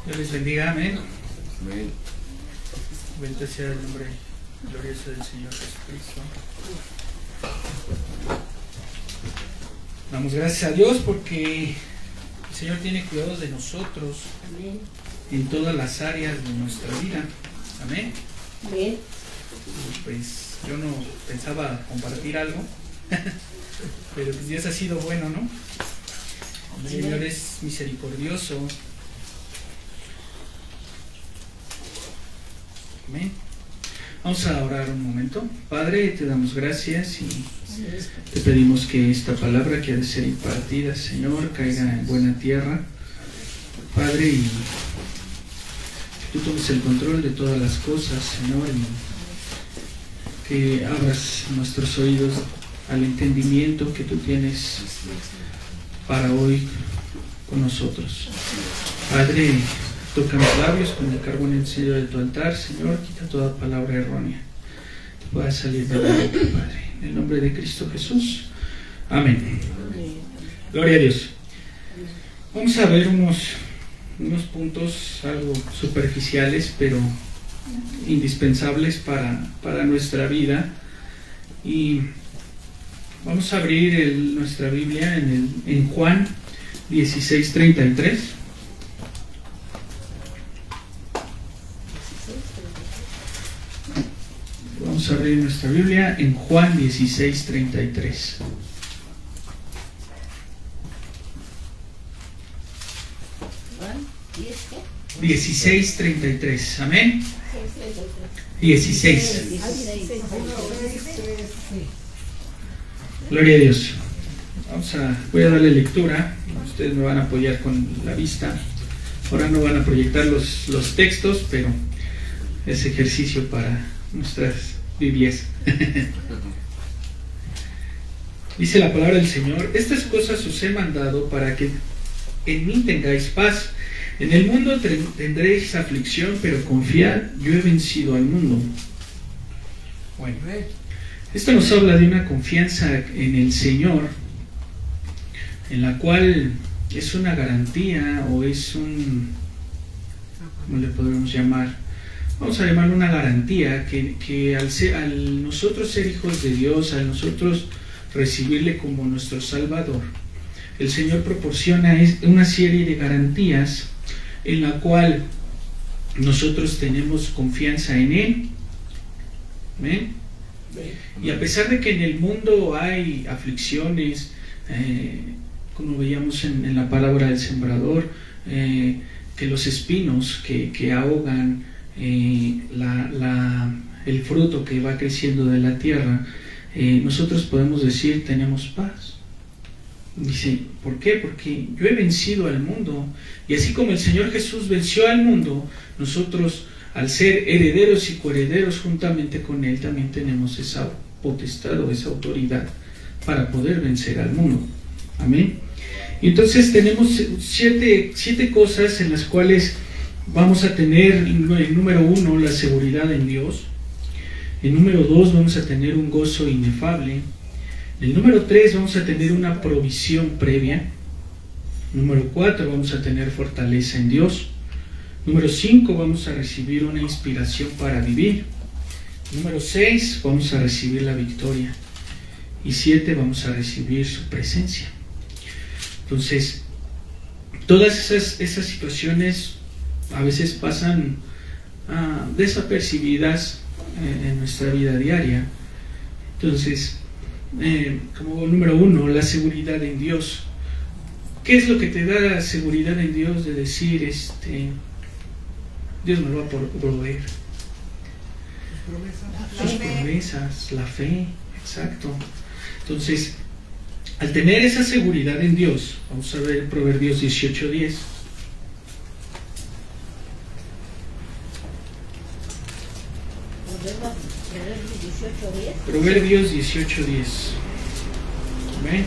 Dios les bendiga, amén. Amén. Bendito sea el nombre glorioso del Señor Jesucristo. Damos gracias a Dios porque el Señor tiene cuidado de nosotros. Amén. En todas las áreas de nuestra vida. Amén. Amén. Pues yo no pensaba compartir algo, pero pues Dios ha sido bueno, ¿no? El Señor es misericordioso. Amén. Vamos a orar un momento. Padre, te damos gracias y te pedimos que esta palabra que ha de ser impartida, Señor, caiga en buena tierra. Padre, y que tú tomes el control de todas las cosas, Señor, y que abras nuestros oídos al entendimiento que tú tienes para hoy con nosotros. Padre, toca mis labios con el carbón encendido de tu altar, Señor, quita toda palabra errónea que pueda salir de la boca, Padre. En el nombre de Cristo Jesús. Amén. Gloria a Dios. Vamos a ver unos puntos algo superficiales, pero indispensables para nuestra vida. Y vamos a abrir nuestra Biblia en Juan 16:33. Vamos a abrir nuestra Biblia en Juan 16:33. Juan 16:33. Amén. 16. Gloria a Dios. Voy a darle lectura. Ustedes me van a apoyar con la vista. Ahora no van a proyectar los textos, pero es ejercicio para nuestras Biblias. Dice la palabra del Señor: estas cosas os he mandado para que en mí tengáis paz. En el mundo tendréis aflicción, pero confiad, yo he vencido al mundo. Bueno, esto nos habla de una confianza en el Señor, en la cual es una garantía o es ¿cómo le podemos llamar? Vamos a llamarlo una garantía que al nosotros ser hijos de Dios, al nosotros recibirle como nuestro Salvador, el Señor proporciona una serie de garantías en la cual nosotros tenemos confianza en Él. ¿Ven? Y a pesar de que en el mundo hay aflicciones, como veíamos en la parábola del sembrador, que los espinos que ahogan el fruto que va creciendo de la tierra, nosotros podemos decir tenemos paz. Dice, ¿por qué? Porque yo he vencido al mundo, y así como el Señor Jesús venció al mundo, nosotros, al ser herederos y coherederos juntamente con Él, también tenemos esa potestad o esa autoridad para poder vencer al mundo. Amén. Y entonces tenemos siete cosas en las cuales vamos a tener, en número 1, la seguridad en Dios. En número 2, vamos a tener un gozo inefable. En el número 3, vamos a tener una provisión previa. Número 4, vamos a tener fortaleza en Dios. Número 5, vamos a recibir una inspiración para vivir. Número 6, vamos a recibir la victoria. Y 7, vamos a recibir su presencia. Entonces, todas esas situaciones a veces pasan desapercibidas en nuestra vida diaria. Entonces, como número 1, la seguridad en Dios. ¿Qué es lo que te da la seguridad en Dios de decir, Dios me lo va a proveer? Sus promesas, la fe, exacto. Entonces, al tener esa seguridad en Dios, vamos a ver Proverbios 18:10. Proverbios 18:10. ¿Ven?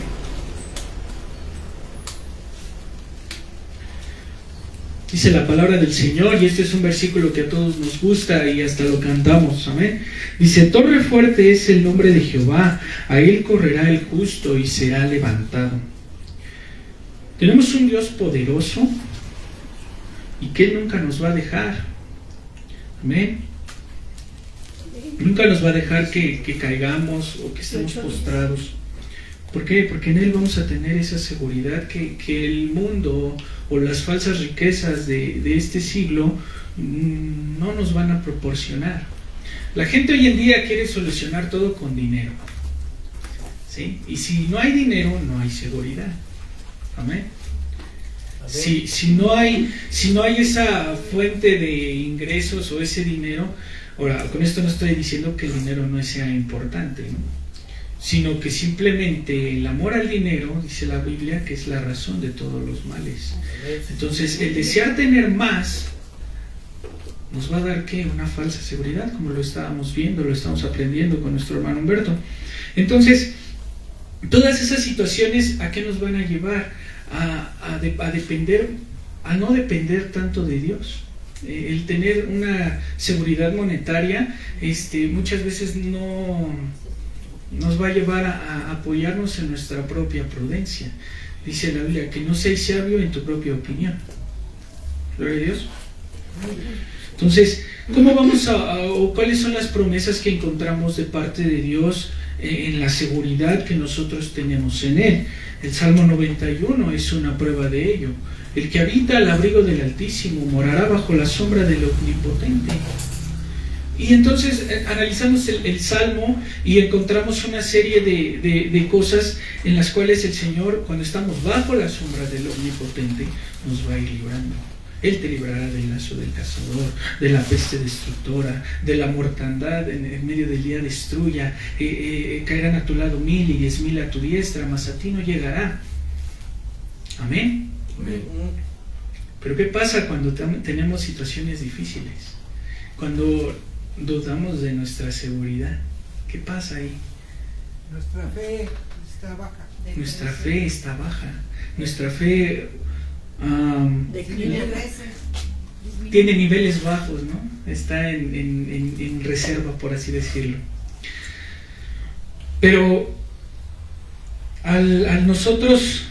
Dice la palabra del Señor, y este es un versículo que a todos nos gusta y hasta lo cantamos. Amén. Dice: torre fuerte es el nombre de Jehová, a él correrá el justo y será levantado. Tenemos un Dios poderoso, y que Él nunca nos va a dejar. Amén. Nunca nos va a dejar que caigamos o que estemos postrados. ¿Por qué? Porque en Él vamos a tener esa seguridad que el mundo o las falsas riquezas de este siglo no nos van a proporcionar. La gente hoy en día quiere solucionar todo con dinero, ¿sí? Y si no hay dinero, no hay seguridad. Amén. Si no hay esa fuente de ingresos o ese dinero, ahora, con esto no estoy diciendo que el dinero no sea importante, ¿no? Sino que simplemente el amor al dinero, dice la Biblia, que es la razón de todos los males. Entonces, el desear tener más nos va a dar, ¿qué? Una falsa seguridad, como lo estábamos viendo, lo estamos aprendiendo con nuestro hermano Humberto. Entonces, todas esas situaciones, ¿a qué nos van a llevar? A no depender tanto de Dios. El tener una seguridad monetaria muchas veces no nos va a llevar a apoyarnos en nuestra propia prudencia. Dice la Biblia que no seas sabio en tu propia opinión. Gloria a Dios. Entonces, ¿cómo vamos o cuáles son las promesas que encontramos de parte de Dios en la seguridad que nosotros tenemos en Él? El Salmo 91 es una prueba de ello. El que habita al abrigo del Altísimo morará bajo la sombra del Omnipotente. Y entonces analizamos el Salmo y encontramos una serie de cosas en las cuales el Señor, cuando estamos bajo la sombra del Omnipotente, nos va a ir librando. Él te librará del lazo del cazador, de la peste destructora, de la mortandad en medio del día destruya. Caerán a tu lado 1000 y 10,000 a tu diestra, mas a ti no llegará. Amén. Pero ¿qué pasa cuando tenemos situaciones difíciles? Cuando dudamos de nuestra seguridad. ¿Qué pasa ahí? Nuestra fe está baja. Nuestra fe está baja. Nuestra fe tiene niveles bajos, ¿no? Está en reserva, por así decirlo. Pero al nosotros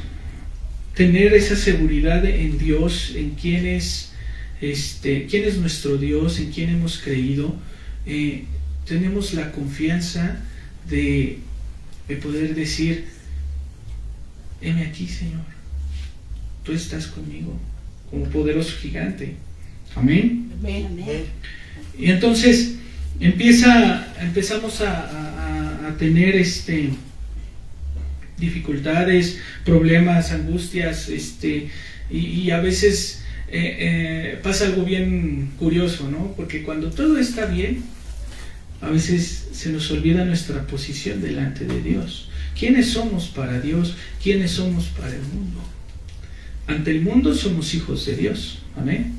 tener esa seguridad en Dios, en quién es nuestro Dios, en quién hemos creído, tenemos la confianza de poder decir: heme aquí, Señor, tú estás conmigo como poderoso gigante. Amén. Amén. Y entonces empezamos a tener dificultades, problemas, angustias, y a veces pasa algo bien curioso, ¿no? Porque cuando todo está bien, a veces se nos olvida nuestra posición delante de Dios. ¿Quiénes somos para Dios? ¿Quiénes somos para el mundo? Ante el mundo somos hijos de Dios. Amén.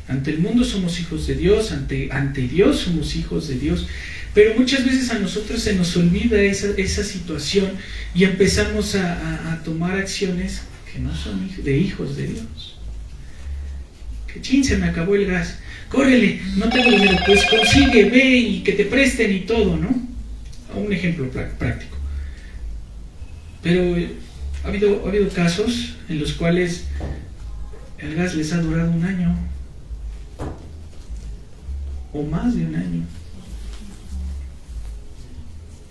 Ante el mundo somos hijos de Dios, ante Dios somos hijos de Dios. Pero muchas veces a nosotros se nos olvida esa situación y empezamos a tomar acciones que no son de hijos de Dios. Que chin, se me acabó el gas. Córrele, no tengo dinero, pues consigue, ve y que te presten y todo, ¿no? Un ejemplo práctico. Pero ha habido casos en los cuales el gas les ha durado 1 año o más de 1 año.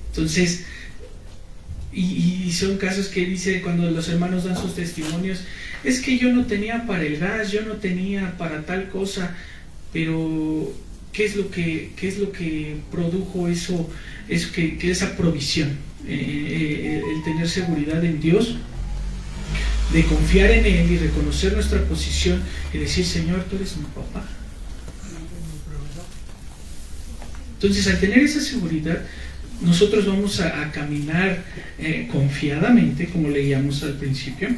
Entonces, y son casos que dice cuando los hermanos dan sus testimonios: es que yo no tenía para el gas, yo no tenía para tal cosa, pero ¿qué es lo que produjo eso que esa provisión? El tener seguridad en Dios, de confiar en Él y reconocer nuestra posición y decir: Señor, tú eres mi papá. Entonces, al tener esa seguridad, nosotros vamos a caminar confiadamente, como leíamos al principio.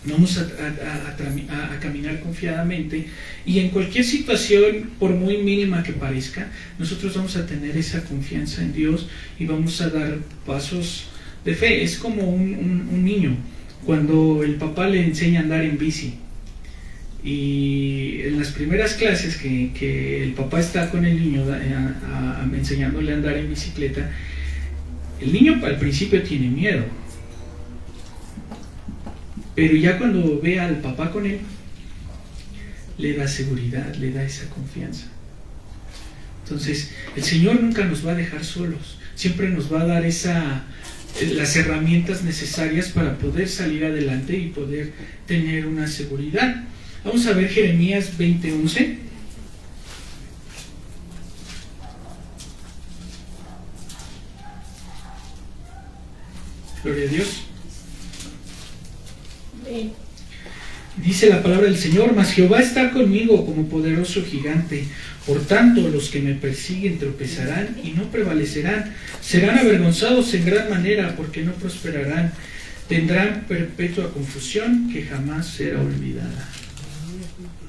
Vamos a caminar confiadamente, y en cualquier situación, por muy mínima que parezca, nosotros vamos a tener esa confianza en Dios y vamos a dar pasos de fe. Es como un niño cuando el papá le enseña a andar en bici, y en las primeras clases que el papá está con el niño enseñándole a andar en bicicleta, el niño al principio tiene miedo, pero ya cuando ve al papá con él, le da seguridad, le da esa confianza. Entonces, el Señor nunca nos va a dejar solos, siempre nos va a dar las herramientas necesarias para poder salir adelante y poder tener una seguridad. Vamos a ver Jeremías 20:11. Gloria a Dios. Amén. Dice la palabra del Señor: mas Jehová está conmigo como poderoso gigante. Por tanto, los que me persiguen tropezarán y no prevalecerán. Serán avergonzados en gran manera, porque no prosperarán. Tendrán perpetua confusión que jamás será olvidada.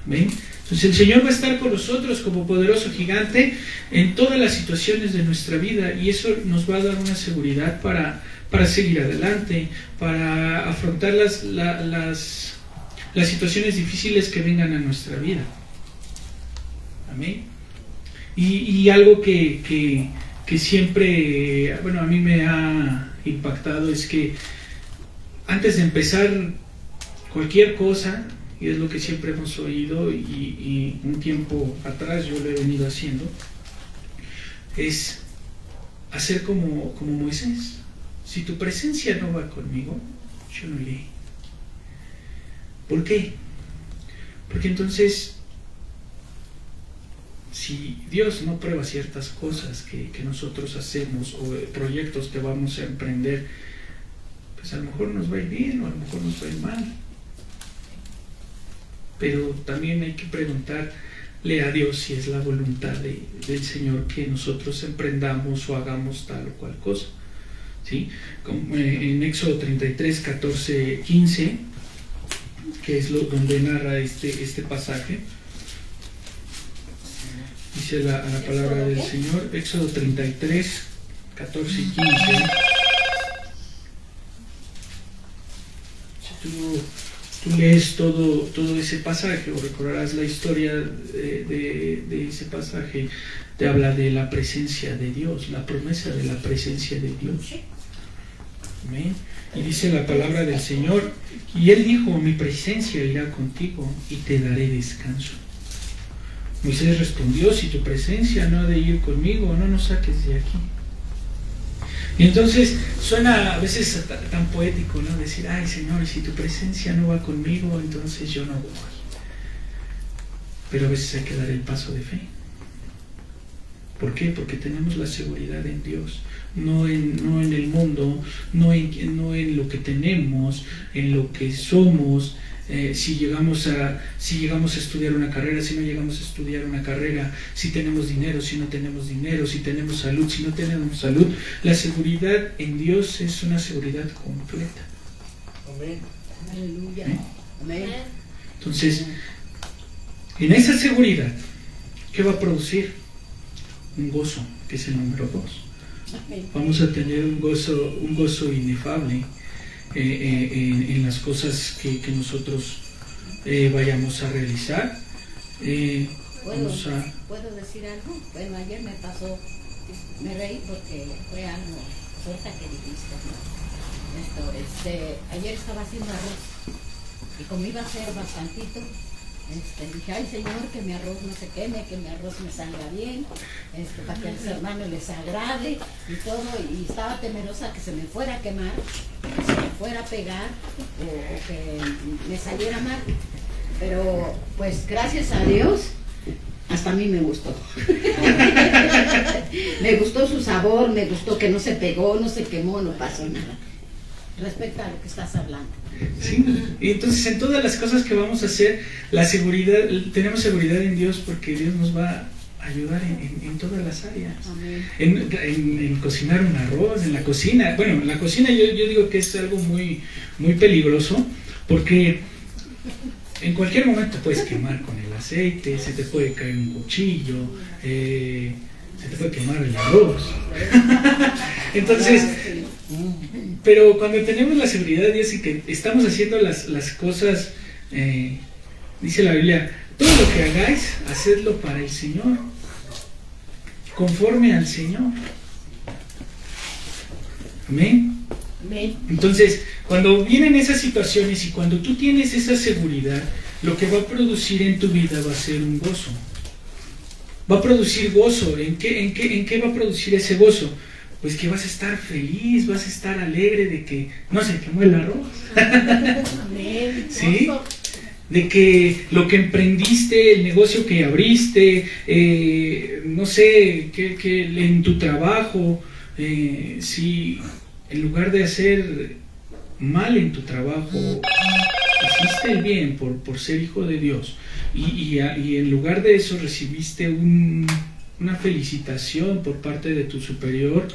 ¿Ven? Entonces el Señor va a estar con nosotros como poderoso gigante en todas las situaciones de nuestra vida, y eso nos va a dar una seguridad para seguir adelante, para afrontar las situaciones difíciles que vengan a nuestra vida. Amén. Y algo que siempre, bueno, a mí me ha impactado es que antes de empezar cualquier cosa, y es lo que siempre hemos oído y un tiempo atrás yo lo he venido haciendo, es hacer como Moisés. Si tu presencia no va conmigo, yo no iré. ¿Por qué? Porque entonces, si Dios no prueba ciertas cosas que nosotros hacemos o proyectos que vamos a emprender, pues a lo mejor nos va a ir bien o a lo mejor nos va a ir mal. Pero también hay que preguntarle a Dios si es la voluntad del Señor que nosotros emprendamos o hagamos tal o cual cosa. ¿Sí? Como en Éxodo 33, 14, 15, que es donde narra este pasaje, dice la palabra del Señor, Éxodo 33, 14 y 15. Si tú lees todo ese pasaje o recordarás la historia de ese pasaje, te habla de la presencia de Dios, la promesa de la presencia de Dios. Amén. Y dice la palabra del Señor: y Él dijo, mi presencia irá contigo y te daré descanso. Moisés respondió: si tu presencia no ha de ir conmigo, no nos saques de aquí. Y entonces suena a veces tan poético, ¿no? Decir: ay Señor, si tu presencia no va conmigo, entonces yo no voy. Pero a veces hay que dar el paso de fe. ¿Por qué? Porque tenemos la seguridad en Dios, no en el mundo, no en lo que tenemos, en lo que somos. Si llegamos a estudiar una carrera, si no llegamos a estudiar una carrera, si tenemos dinero, si no tenemos dinero, si tenemos salud, si no tenemos salud. La seguridad en Dios es una seguridad completa. Amén. Aleluya. Amén. Entonces, en esa seguridad, ¿qué va a producir? Un gozo, que es el número 2. Vamos a tener un gozo inefable en las cosas que nosotros vayamos a realizar. ¿Puedo decir algo? Bueno, ayer me pasó, me reí porque fue algo suelta que dijiste, ¿no? Ayer estaba haciendo arroz y como iba a ser bastantito, dije: ay Señor, que mi arroz no se queme, que mi arroz me salga bien, para que a los hermanos les agrade y todo, y estaba temerosa que se me fuera a quemar, que se me fuera a pegar o que me saliera mal. Pero pues gracias a Dios, hasta a mí me gustó. Me gustó su sabor, me gustó que no se pegó, no se quemó, no pasó nada. Respecto a lo que estás hablando. Sí, y entonces en todas las cosas que vamos a hacer, la seguridad, tenemos seguridad en Dios, porque Dios nos va a ayudar en todas las áreas. En cocinar un arroz, en la cocina. Bueno, en la cocina yo digo que es algo muy, muy peligroso, porque en cualquier momento puedes quemar con el aceite, se te puede caer un cuchillo, se te puede quemar el arroz. Entonces, pero cuando tenemos la seguridad de Dios y que estamos haciendo las cosas, dice la Biblia: todo lo que hagáis, hacedlo para el Señor, conforme al Señor. Amén. Amén. Entonces, cuando vienen esas situaciones y cuando tú tienes esa seguridad, lo que va a producir en tu vida va a ser un gozo. Va a producir gozo. ¿En qué va a producir ese gozo? Pues que vas a estar feliz, vas a estar alegre de que no se quemó el arroz. ¿Sí? De que lo que emprendiste, el negocio que abriste, no sé, que en tu trabajo, si en lugar de hacer mal en tu trabajo, hiciste el bien por ser hijo de Dios, y en lugar de eso recibiste una felicitación por parte de tu superior,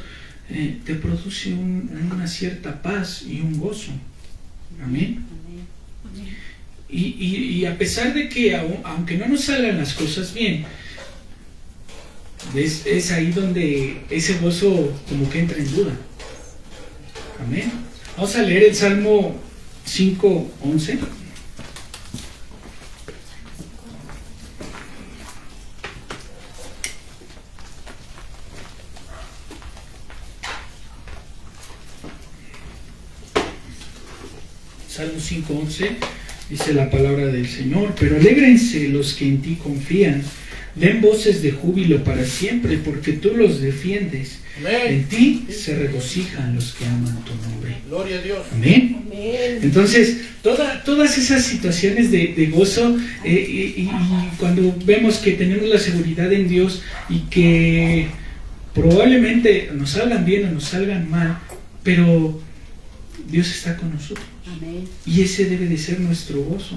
te produce una cierta paz y un gozo. Amén. Y a pesar de que aunque no nos salgan las cosas bien, es ahí donde ese gozo como que entra en duda. Amén. Vamos a leer el Salmo 5:11. Salmo 5:11 dice la palabra del Señor: pero alégrense los que en ti confían, den voces de júbilo para siempre, porque tú los defiendes. Amén. En ti se regocijan los que aman tu nombre. Gloria a Dios. Amén. Entonces, todas esas situaciones de gozo, y cuando vemos que tenemos la seguridad en Dios y que probablemente nos salgan bien o nos salgan mal, pero Dios está con nosotros. Amén. Y ese debe de ser nuestro gozo.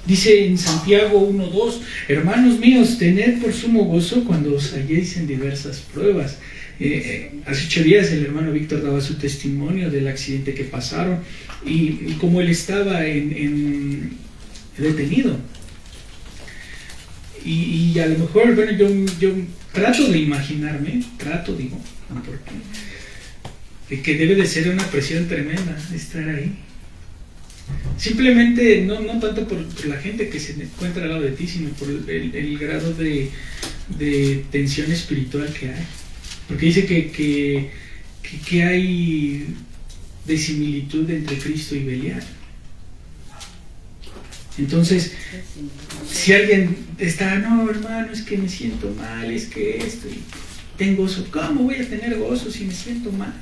Dice en Santiago 1:2: hermanos míos, tened por sumo gozo cuando os halléis en diversas pruebas. Hace 8 días el hermano Víctor daba su testimonio del accidente que pasaron y cómo él estaba detenido. Y a lo mejor, bueno, yo trato de imaginarme, digo, porque que debe de ser una presión tremenda estar ahí. Simplemente, no tanto por la gente que se encuentra al lado de ti, sino por el grado de tensión espiritual que hay. Porque dice que hay de similitud entre Cristo y Belial. Entonces, si alguien está, no hermano, es que me siento mal, es que esto, y tengo gozo. ¿Cómo voy a tener gozo si me siento mal?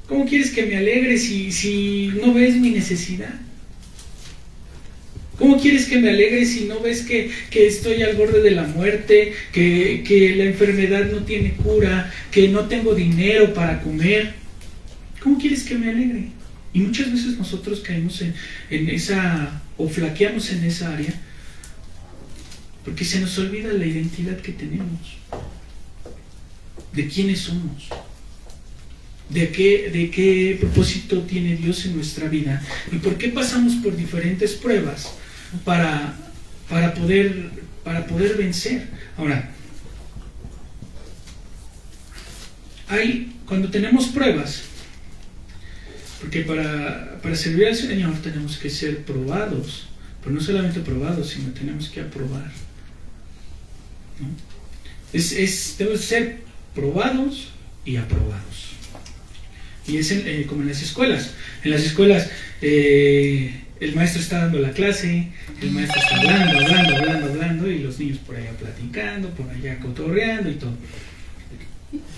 ¿Cómo quieres que me alegre si no ves mi necesidad? ¿Cómo quieres que me alegre si no ves que estoy al borde de la muerte, que la enfermedad no tiene cura, que no tengo dinero para comer? ¿Cómo quieres que me alegre? Y muchas veces nosotros caemos en esa, o flaqueamos en esa área, porque se nos olvida la identidad que tenemos, de quiénes somos. ¿De qué propósito tiene Dios en nuestra vida? ¿Y por qué pasamos por diferentes pruebas para poder vencer? Ahora, cuando tenemos pruebas, porque para servir al Señor tenemos que ser probados, pero no solamente probados, sino tenemos que aprobar, ¿no? Debemos ser probados y aprobados. Y es como en las escuelas. En las escuelas el maestro está dando la clase, el maestro está hablando, y los niños por allá platicando, por allá cotorreando y todo.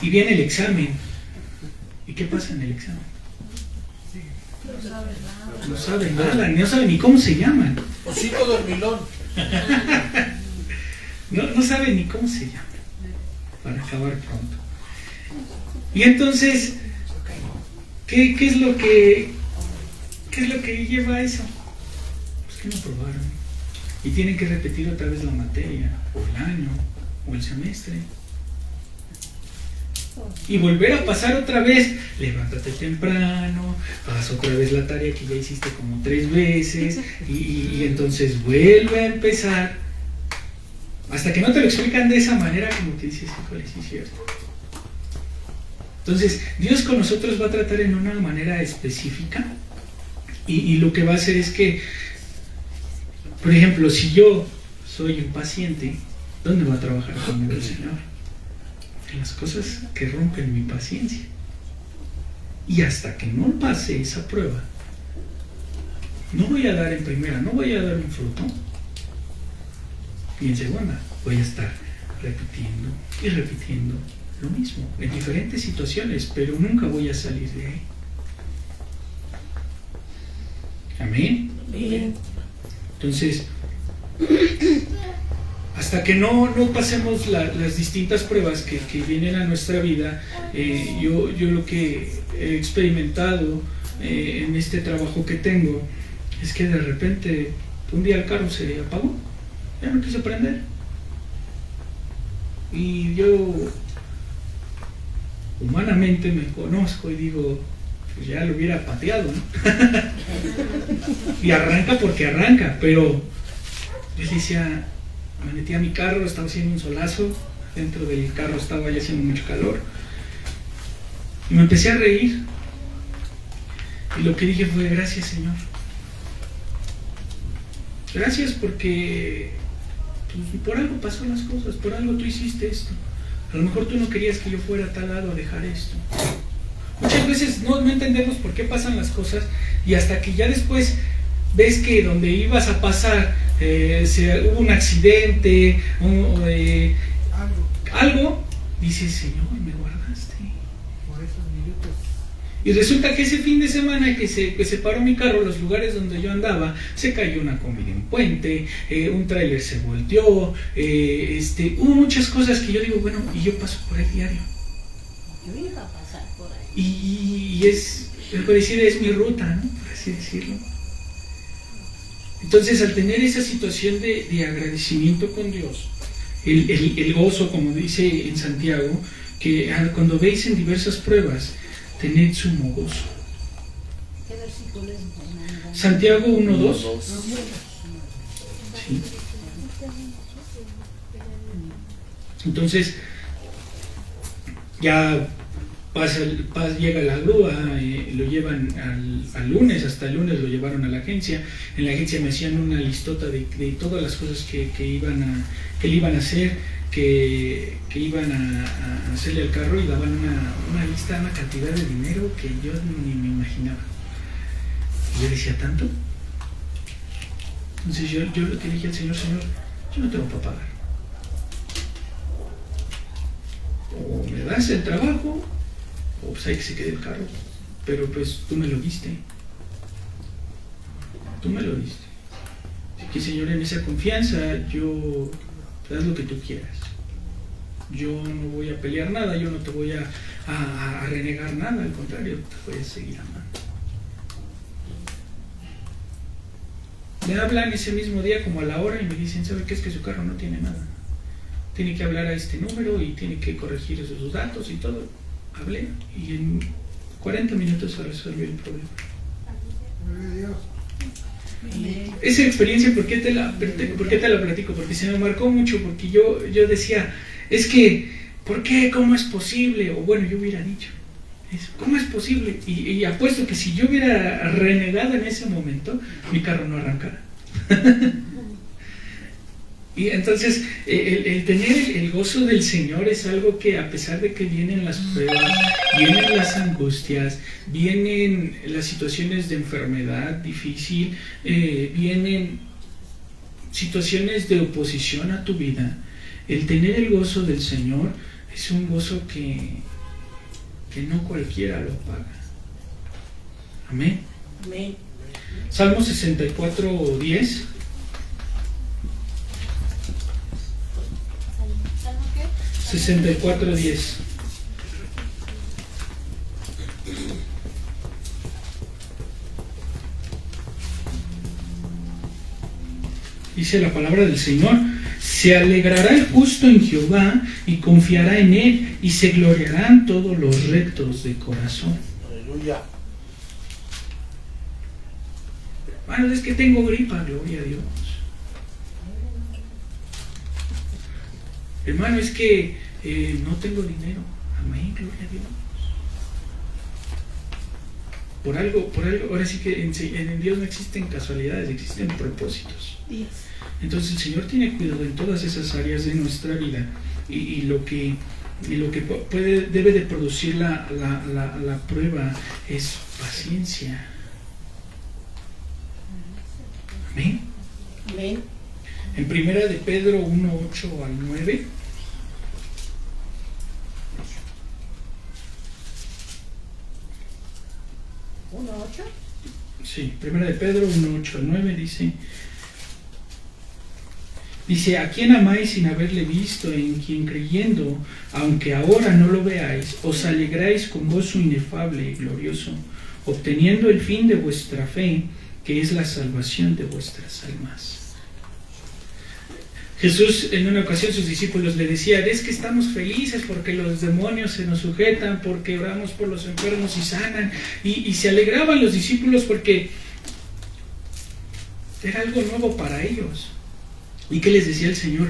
Y viene el examen. ¿Y qué pasa en el examen? No saben nada, no saben ni cómo se llaman. Osito dormilón. No saben ni cómo se llaman, para acabar pronto. Y entonces, ¿qué es lo que lleva a eso? Pues que no probaron. Y tienen que repetir otra vez la materia, o el año, o el semestre. Y volver a pasar otra vez. Levántate temprano, haz otra vez la tarea que ya hiciste como 3 veces, y entonces vuelve a empezar. Hasta que no te lo explican de esa manera, como que dices, híjole, sí es cierto. Entonces, Dios con nosotros va a tratar en una manera específica, y lo que va a hacer es que, por ejemplo, si yo soy un paciente, ¿dónde va a trabajar conmigo el Señor? En las cosas que rompen mi paciencia. Y hasta que no pase esa prueba, no voy a dar en primera, no voy a dar un fruto. Y en segunda, voy a estar repitiendo y repitiendo lo mismo, en diferentes situaciones, pero nunca voy a salir de ahí. Amén. Bien. Entonces, hasta que no pasemos las distintas pruebas que vienen a nuestra vida, yo lo que he experimentado en este trabajo que tengo es que de repente un día el carro se apagó, ya no quise prender, y yo humanamente me conozco y digo, pues ya lo hubiera pateado, ¿no? Y arranca porque arranca, pero yo decía, me metí a mi carro, estaba haciendo un solazo, dentro del carro estaba ya haciendo mucho calor, y me empecé a reír, y lo que dije fue, gracias Señor, gracias porque pues, por algo pasó las cosas, por algo tú hiciste esto, a lo mejor tú no querías que yo fuera a tal lado a dejar esto. Muchas veces no entendemos por qué pasan las cosas, y hasta que ya después ves que donde ibas a pasar hubo un accidente, algo, dices, Señor, me guardaste. Por esos minutos. Y resulta que ese fin de semana que se paró mi carro, los lugares donde yo andaba, se cayó una combi en puente, un tráiler se volteó, hubo muchas cosas que yo digo, bueno, y yo paso por el diario. Yo iba a pasar por ahí. Y es mi ruta, ¿no? Por así decirlo. Entonces, al tener esa situación de agradecimiento con Dios, el gozo, como dice en Santiago, que cuando veis en diversas pruebas, tened sumo gozo. ¿Qué versículo es? Santiago 1:2. Sí. Entonces, ya llega la grúa, lo llevan al lunes, hasta el lunes lo llevaron a la agencia. En la agencia me hacían una listota de todas las cosas que le iban a hacer, que iban a hacerle al carro, y daban una lista, una cantidad de dinero que yo ni me imaginaba. Y yo decía, ¿tanto? Entonces yo lo que dije al Señor, yo no tengo para pagar. O me das el trabajo, o pues hay que se quede el carro, pero pues tú me lo diste, así que Señor, en esa confianza yo haz lo que tú quieras, yo no voy a pelear nada, yo no te voy a renegar nada, al contrario, te voy a seguir amando. Me hablan ese mismo día como a la hora y me dicen, ¿sabe qué? Es que su carro no tiene nada, tiene que hablar a este número y tiene que corregir esos datos y todo. Hablé y en 40 minutos se resolvió el problema. Esa experiencia, ¿por qué te la platico? Porque se me marcó mucho, porque yo decía, es que, ¿por qué? ¿Cómo es posible? O bueno, yo hubiera dicho, ¿cómo es posible? Y apuesto que si yo hubiera renegado en ese momento, mi carro no arrancara. Y entonces el tener el gozo del Señor es algo que, a pesar de que vienen las pruebas, vienen las angustias, vienen las situaciones de enfermedad difícil, vienen situaciones de oposición a tu vida, el tener el gozo del Señor es un gozo que no cualquiera lo paga. Amén. Amén. Salmo 64:10. ¿Salmo qué? 64:10. Dice la palabra del Señor: se alegrará el justo en Jehová y confiará en él, y se gloriarán todos los rectos de corazón. Aleluya. Bueno, es que tengo gripa, gloria a Dios. Hermano, es que no tengo dinero. Amén, gloria a Dios. Por algo, ahora sí que en Dios no existen casualidades, existen propósitos. Entonces el Señor tiene cuidado en todas esas áreas de nuestra vida, y lo que debe de producir la prueba es paciencia. Amén. Amén. En primera de Pedro 1:8 al 9. ¿1:8? Sí, primera de Pedro 1:8 al 9 dice, a quien amáis sin haberle visto, en quien creyendo, aunque ahora no lo veáis, os alegráis con gozo inefable y glorioso, obteniendo el fin de vuestra fe, que es la salvación de vuestras almas. Jesús en una ocasión sus discípulos le decían, es que estamos felices porque los demonios se nos sujetan, porque oramos por los enfermos y sanan, y se alegraban los discípulos porque era algo nuevo para ellos. ¿Y qué les decía el Señor?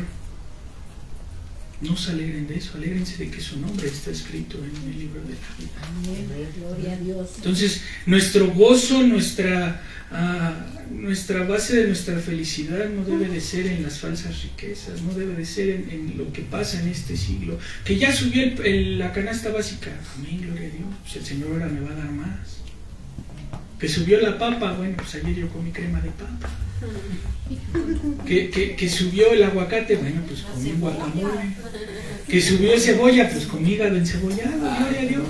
No se alegren de eso, alégrense de que su nombre está escrito en el libro de la vida. Amén. Gloria a Dios. Entonces, nuestro gozo, nuestra base de nuestra felicidad no debe de ser en las falsas riquezas, no debe de ser en lo que pasa en este siglo. Que ya subió la canasta básica, amén, gloria a Dios, pues el Señor ahora me va a dar más. Que subió la papa, bueno, pues ayer yo comí crema de papa. Que subió el aguacate, bueno, pues comí guacamole. Que subió cebolla, pues comí hígado encebollado, gloria a Dios.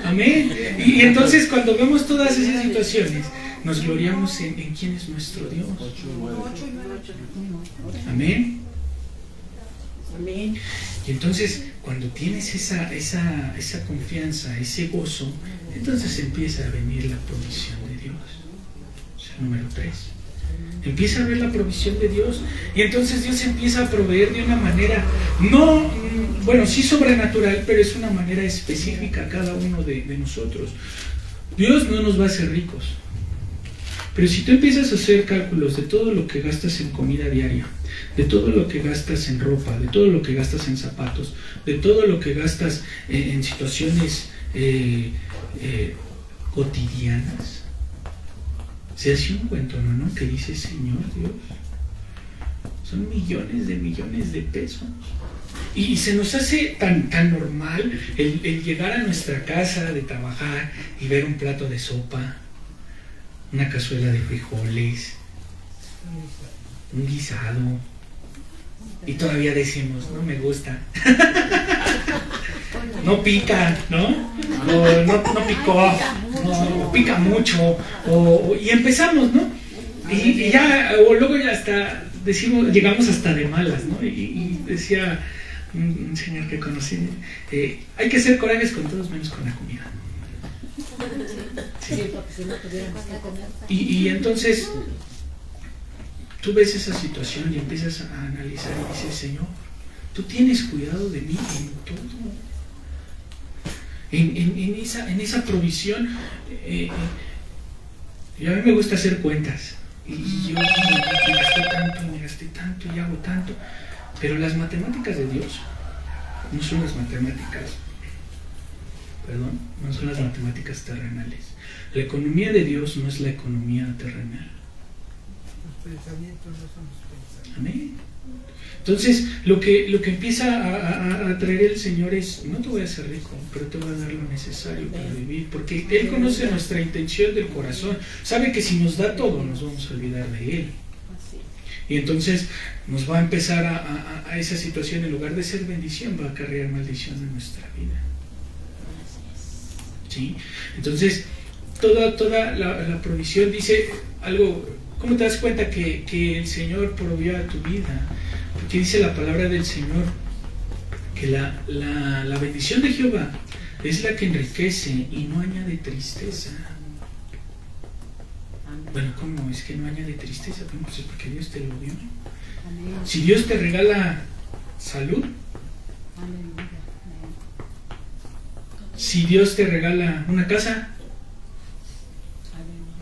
Amén. Y entonces cuando vemos todas esas situaciones, nos gloriamos en quién es nuestro Dios. Amén. Amén. Y entonces cuando tienes esa confianza, ese gozo, entonces empieza a venir la provisión de Dios. O sea, número 3. Empieza a ver la provisión de Dios y entonces Dios empieza a proveer de una manera, no, bueno, sí sobrenatural, pero es una manera específica a cada uno de nosotros. Dios no nos va a hacer ricos, pero si tú empiezas a hacer cálculos de todo lo que gastas en comida diaria, de todo lo que gastas en ropa, de todo lo que gastas en zapatos, de todo lo que gastas en situaciones cotidianas, se hace un cuento, ¿no? Que dice, Señor Dios, son millones de pesos. Y se nos hace tan normal el llegar a nuestra casa de trabajar y ver un plato de sopa, una cazuela de frijoles, un guisado, y todavía decimos, no me gusta. No pica, ¿no? O no picó, no pica mucho, y empezamos, ¿no? Y ya, o luego ya hasta decimos, llegamos hasta de malas, ¿no? Y decía un señor que conocí, hay que hacer corajes con todos menos con la comida. Sí. Y entonces tú ves esa situación y empiezas a analizar y dices, Señor, tú tienes cuidado de mí en todo. En esa provisión, y a mí me gusta hacer cuentas, y yo me gasté tanto y hago tanto, pero las matemáticas de Dios no son las matemáticas, no son las matemáticas terrenales. La economía de Dios no es la economía terrenal. Los pensamientos no son los pensamientos. Amén. Entonces, lo que empieza a traer el Señor es, no te voy a hacer rico, pero te voy a dar lo necesario para vivir, porque Él conoce nuestra intención del corazón, sabe que si nos da todo, nos vamos a olvidar de Él. Y entonces nos va a empezar a esa situación, en lugar de ser bendición, va a acarrear maldición en nuestra vida. ¿Sí? Entonces, toda la provisión dice algo. ¿Cómo te das cuenta que el Señor provió a tu vida? Porque dice la palabra del Señor que la bendición de Jehová es la que enriquece y no añade tristeza. Bueno, ¿cómo es que no añade tristeza? Bueno, pues es porque Dios te lo dio. Si Dios te regala salud, si Dios te regala una casa,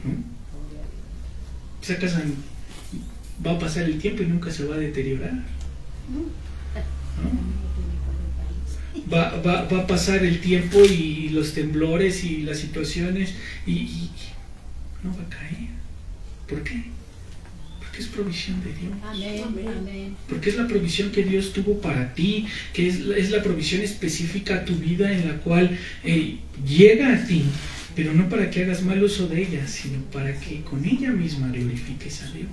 ¿no? Esa casa va a pasar el tiempo y nunca se va a deteriorar, ¿no? Va a pasar el tiempo y los temblores y las situaciones y no va a caer. ¿Por qué? Porque es provisión de Dios. Amén. Porque es la provisión que Dios tuvo para ti, que es la provisión específica a tu vida, en la cual llega a ti pero no para que hagas mal uso de ella, sino para que con ella misma glorifiques a Dios.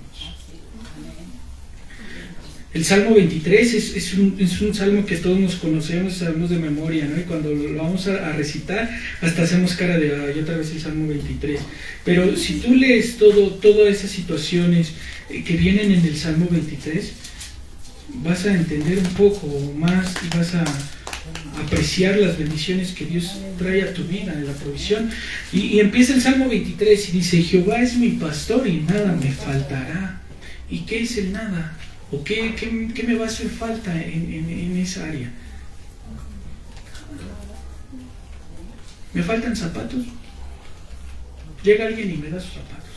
El Salmo 23 es un salmo que todos nos conocemos, sabemos de memoria, ¿no? Y cuando lo vamos a recitar, hasta hacemos cara de, ay, otra vez el Salmo 23. Pero si tú lees todas esas situaciones que vienen en el Salmo 23, vas a entender un poco más y vas a apreciar las bendiciones que Dios trae a tu vida, en la provisión. Y empieza el Salmo 23 y dice, Jehová es mi pastor y nada me faltará. ¿Y qué es el nada? ¿O qué me va a hacer falta en esa área? ¿Me faltan zapatos? Llega alguien y me da sus zapatos.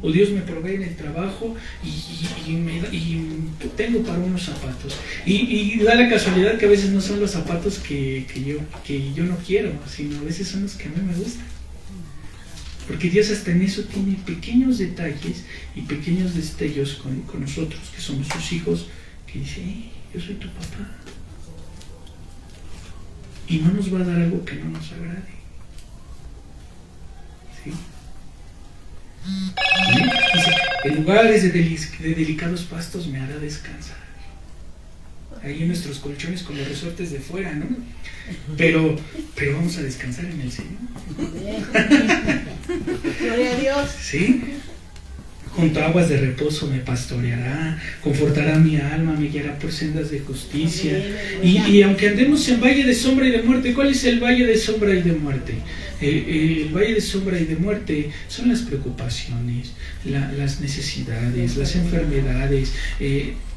O Dios me provee en el trabajo y tengo para unos zapatos. Y da la casualidad que a veces no son los zapatos que yo no quiero, sino a veces son los que a mí me gustan. Porque Dios hasta en eso tiene pequeños detalles y pequeños destellos con nosotros, que somos sus hijos, que dice, yo soy tu papá. Y no nos va a dar algo que no nos agrade. ¿Sí? Dice, en lugares de delicados pastos me hará descansar. Ahí en nuestros colchones con los resortes de fuera, ¿no? Pero vamos a descansar en el Señor. Gloria a Dios. ¿Sí? Junto a aguas de reposo me pastoreará, confortará mi alma, me guiará por sendas de justicia. Y aunque andemos en valle de sombra y de muerte, ¿cuál es el valle de sombra y de muerte? El valle de sombra y de muerte son las preocupaciones, las necesidades, las enfermedades,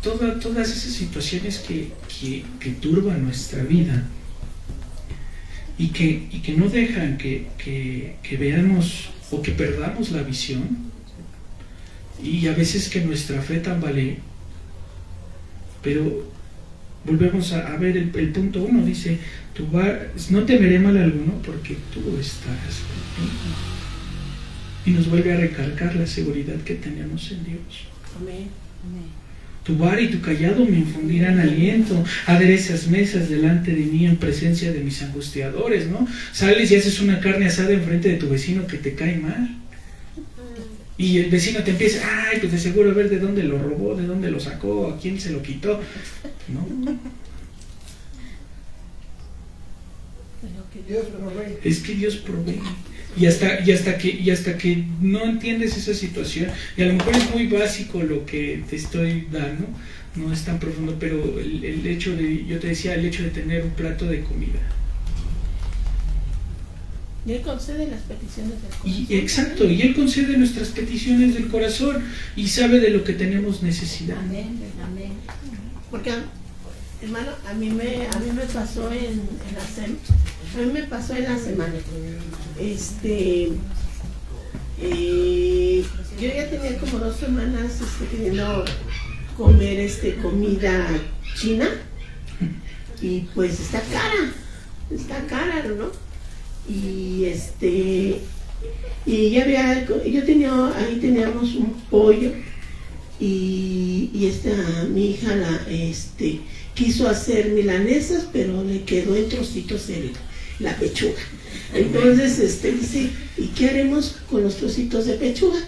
todas esas situaciones que turban nuestra vida y que no dejan que veamos o que perdamos la visión, y a veces que nuestra fe tambalee. Pero volvemos a ver el punto 1, dice, no temeré mal alguno porque tú estarás conmigo. Y nos vuelve a recalcar la seguridad que tenemos en Dios. Amén. Tu vara y tu callado me infundirán aliento, aderezas mesas delante de mí en presencia de mis angustiadores, ¿no? Sales y haces una carne asada enfrente de tu vecino que te cae mal. Y el vecino te empieza, ay, pues de seguro a ver de dónde lo robó, de dónde lo sacó, a quién se lo quitó, ¿no? Dios provee. Es que Dios provee. Y hasta que no entiendes esa situación, y a lo mejor es muy básico lo que te estoy dando, no es tan profundo, pero el hecho de, yo te decía, el hecho de tener un plato de comida. Y Él concede las peticiones del corazón. Exacto, y Él concede nuestras peticiones del corazón y sabe de lo que tenemos necesidad. Amén, amén. Porque, hermano, a mí me pasó en la semana. Yo ya tenía como 2 semanas queriendo comer comida china, y pues está cara, ¿no? Y ahí teníamos un pollo, y mi hija quiso hacer milanesas, pero le quedó en trocitos la pechuga. Entonces dice, ¿y qué haremos con los trocitos de pechuga?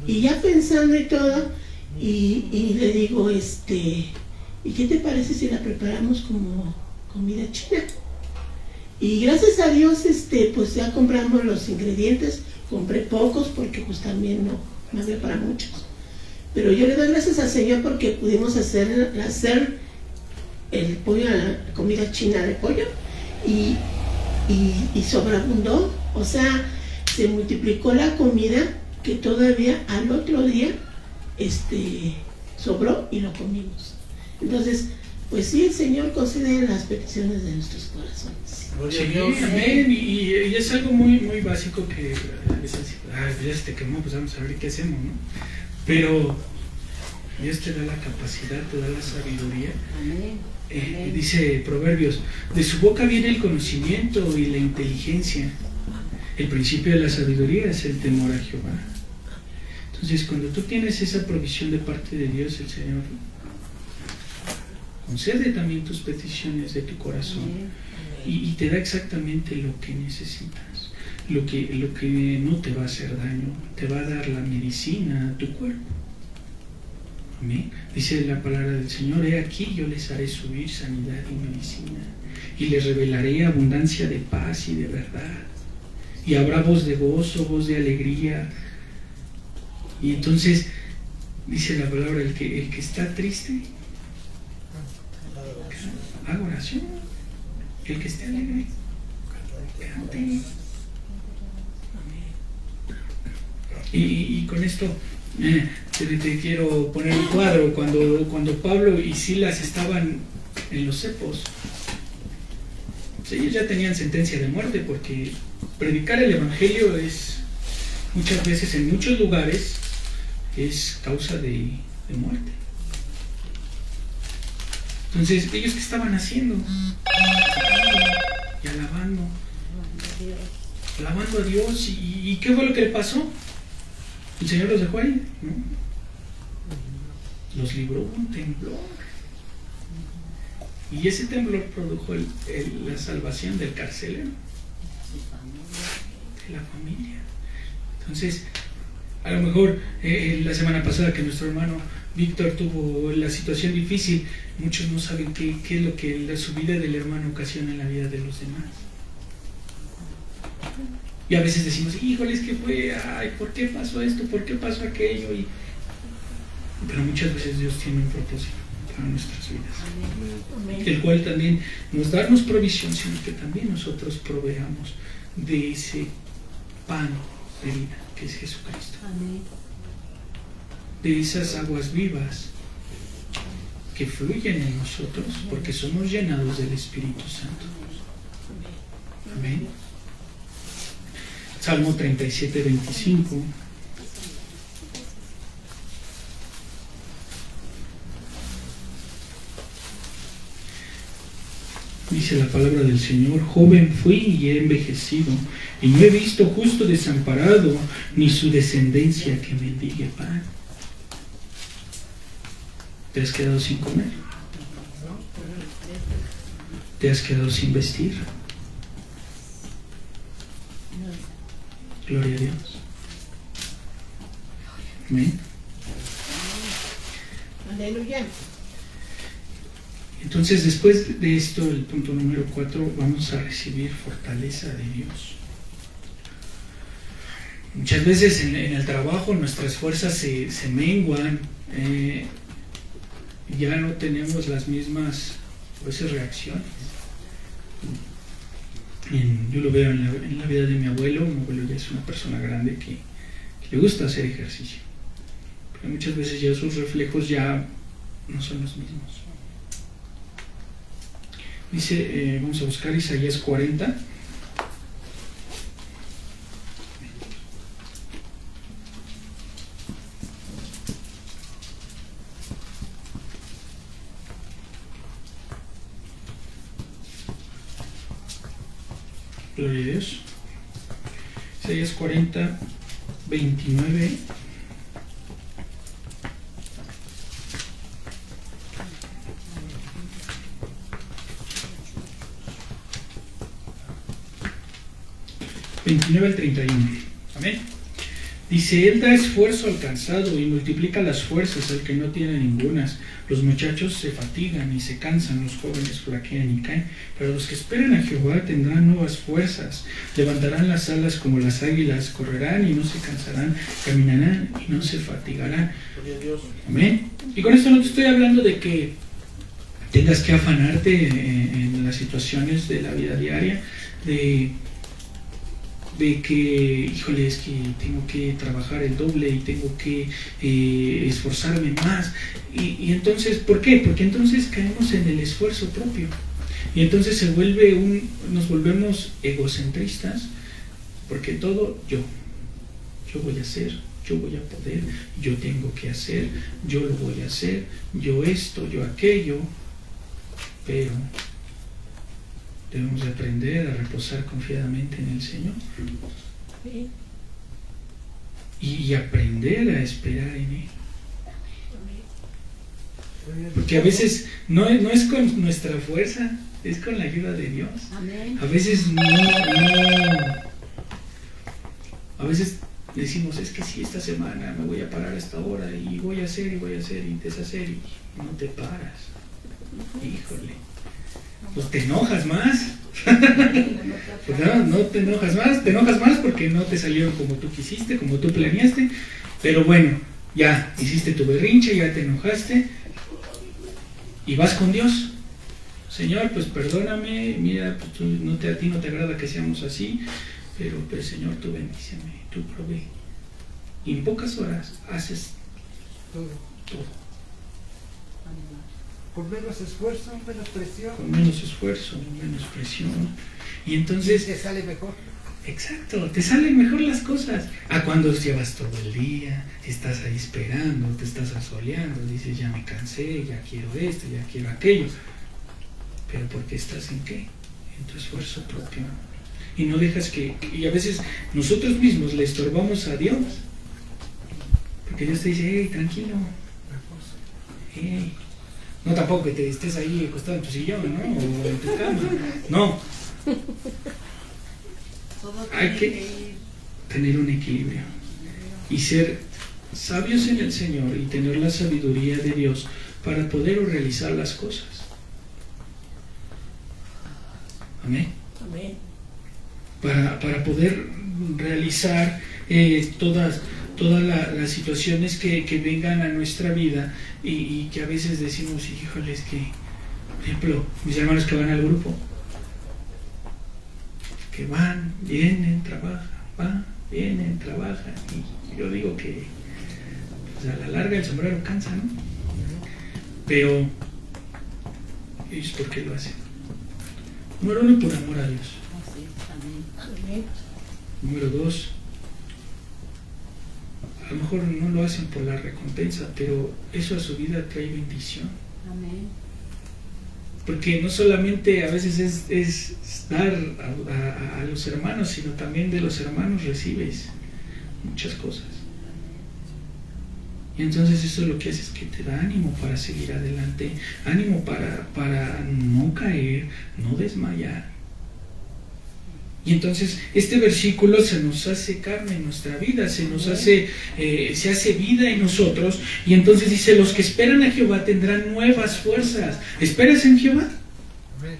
Y ya pensando y todo, y le digo, ¿y qué te parece si la preparamos como comida china? Y gracias a Dios, pues ya compramos los ingredientes. Compré pocos porque pues también no había para muchos. Pero yo le doy gracias al Señor porque pudimos hacer el pollo, la comida china de pollo, y sobreabundó. O sea, se multiplicó la comida, que todavía al otro día sobró y lo comimos. Entonces, pues sí, el Señor concede las peticiones de nuestros corazones. Sí, amén. Y es algo muy, muy básico que a veces, ya se te quemó, pues vamos a ver qué hacemos, ¿no? Pero Dios te da la capacidad, te da la sabiduría. Amén. Dice Proverbios, de su boca viene el conocimiento y la inteligencia. El principio de la sabiduría es el temor a Jehová. Entonces, cuando tú tienes esa provisión de parte de Dios, el Señor concede también tus peticiones de tu corazón y te da exactamente lo que necesitas. lo que no te va a hacer daño, te va a dar la medicina a tu cuerpo. Amén. Dice la palabra del Señor: he aquí yo les haré subir sanidad y medicina, y les revelaré abundancia de paz y de verdad, y habrá voz de gozo, voz de alegría. Y entonces dice la palabra: el que está triste, haga oración. El que esté alegre, cante. Y con esto te quiero poner un cuadro. Cuando Pablo y Silas estaban en los cepos, pues ellos ya tenían sentencia de muerte, porque predicar el evangelio es muchas veces, en muchos lugares, es causa de muerte. Entonces, ¿ellos qué estaban haciendo? Y alabando a Dios. ¿Y qué fue lo que le pasó? El Señor los dejó ahí, ¿no? Los libró de un temblor. Y ese temblor produjo la salvación del carcelero, de la familia. Entonces, a lo mejor la semana pasada que nuestro hermano Víctor tuvo la situación difícil, muchos no saben qué es lo que la subida del hermano ocasiona en la vida de los demás. Y a veces decimos: híjole, es que fue, ay, ¿por qué pasó esto? ¿Por qué pasó aquello? Pero muchas veces Dios tiene un propósito para nuestras vidas, el cual también nos darnos provisión, sino que también nosotros proveamos de ese pan de vida que es Jesucristo. Amén. De esas aguas vivas que fluyen en nosotros, porque somos llenados del Espíritu Santo. Amén. Salmo 37, 25. Dice la palabra del Señor: joven fui y he envejecido, y no he visto justo desamparado, ni su descendencia que mendigue pan. ¿Te has quedado sin comer? ¿Te has quedado sin vestir? Gloria a Dios. Amén. Aleluya. Entonces, después de esto, el punto número 4, vamos a recibir fortaleza de Dios. Muchas veces en el trabajo nuestras fuerzas se menguan, ya no tenemos las mismas reacciones. Yo lo veo en la vida de mi abuelo. Mi abuelo ya es una persona grande que le gusta hacer ejercicio, pero muchas veces ya sus reflejos ya no son los mismos. Dice, vamos a buscar Isaías 40. Gloria a Dios. Isaías 40, 29. Al 31. Amén. Dice: Él da esfuerzo al cansado y multiplica las fuerzas al que no tiene ningunas. Los muchachos se fatigan y se cansan, los jóvenes flaquean y caen, pero los que esperan a Jehová tendrán nuevas fuerzas, levantarán las alas como las águilas, correrán y no se cansarán, caminarán y no se fatigarán. Amén. Y con esto no te estoy hablando de que tengas que afanarte en las situaciones de la vida diaria, de que, híjole, es que tengo que trabajar el doble y tengo que esforzarme más. Y entonces, ¿por qué? Porque entonces caemos en el esfuerzo propio. Y entonces nos volvemos egocentristas, porque todo yo voy a hacer, yo voy a poder, yo tengo que hacer, yo lo voy a hacer, yo esto, yo aquello. Pero debemos de aprender a reposar confiadamente en el Señor. Y aprender a esperar en Él. Porque a veces no es con nuestra fuerza, es con la ayuda de Dios. Amén. A veces A veces decimos, es que si esta semana me voy a parar a esta hora y voy a hacer y deshacer y no te paras. Híjole, pues te enojas más. Pues no te enojas más porque no te salieron como tú quisiste, como tú planeaste, pero bueno, ya hiciste tu berrinche, ya te enojaste y vas con Dios. Señor, pues perdóname, mira, pues a ti no te agrada que seamos así, pero pues Señor, tú bendíceme, tú provee. Y en pocas horas haces todo. Con menos esfuerzo, menos presión. Con menos esfuerzo, menos presión. Y entonces... te sale mejor. Exacto, te salen mejor las cosas. A cuando llevas todo el día, estás ahí esperando, te estás asoleando, dices, ya me cansé, ya quiero esto, ya quiero aquello. Pero porque estás en qué? En tu esfuerzo propio. Y no dejas y a veces nosotros mismos le estorbamos a Dios. Porque Dios te dice, hey, tranquilo. Hey. No tampoco que te estés ahí acostado en tu sillón, ¿no? O en tu cama. No. Hay que tener un equilibrio y ser sabios en el Señor y tener la sabiduría de Dios para poder realizar las cosas. Amén. Amén. Para poder realizar todas las situaciones que vengan a nuestra vida y que a veces decimos, híjole, es que, por ejemplo, mis hermanos que van al grupo, que van, vienen, trabajan, y yo digo que pues a la larga el sombrero cansa, ¿no? Pero ellos ¿por qué lo hacen? Número 1, por amor a Dios. Amén. Número 2, a lo mejor no lo hacen por la recompensa, pero eso a su vida trae bendición. Amén. Porque no solamente a veces es dar a los hermanos, sino también de los hermanos recibes muchas cosas. Y entonces eso lo que hace es que te da ánimo para seguir adelante, ánimo para no caer, no desmayar. Y entonces este versículo se nos hace carne en nuestra vida, se hace vida en nosotros. Y entonces dice, los que esperan a Jehová tendrán nuevas fuerzas. ¿Esperas en Jehová?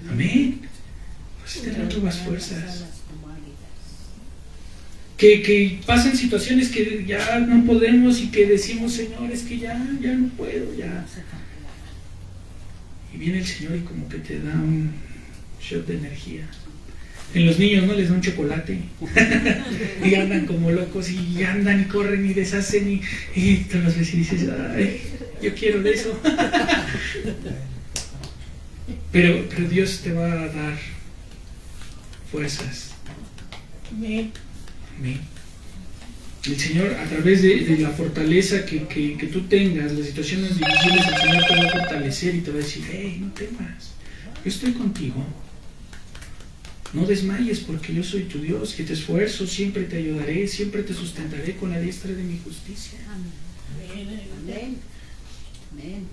Amén. Pues tendrán nuevas fuerzas. Que pasan situaciones que ya no podemos y que decimos, Señor, es que ya no puedo, ya. Y viene el Señor y como que te da un shot de energía. En los niños no les da un chocolate y andan como locos y andan y corren y deshacen y tú los ves y dices, ay, yo quiero de eso. Pero Dios te va a dar fuerzas. Amén. El Señor, a través de la fortaleza que tú tengas, las situaciones difíciles, el Señor te va a fortalecer y te va a decir, hey, no temas, yo estoy contigo. No desmayes porque yo soy tu Dios, que te esfuerzo, siempre te ayudaré, siempre te sustentaré con la diestra de mi justicia. Amén. Amén.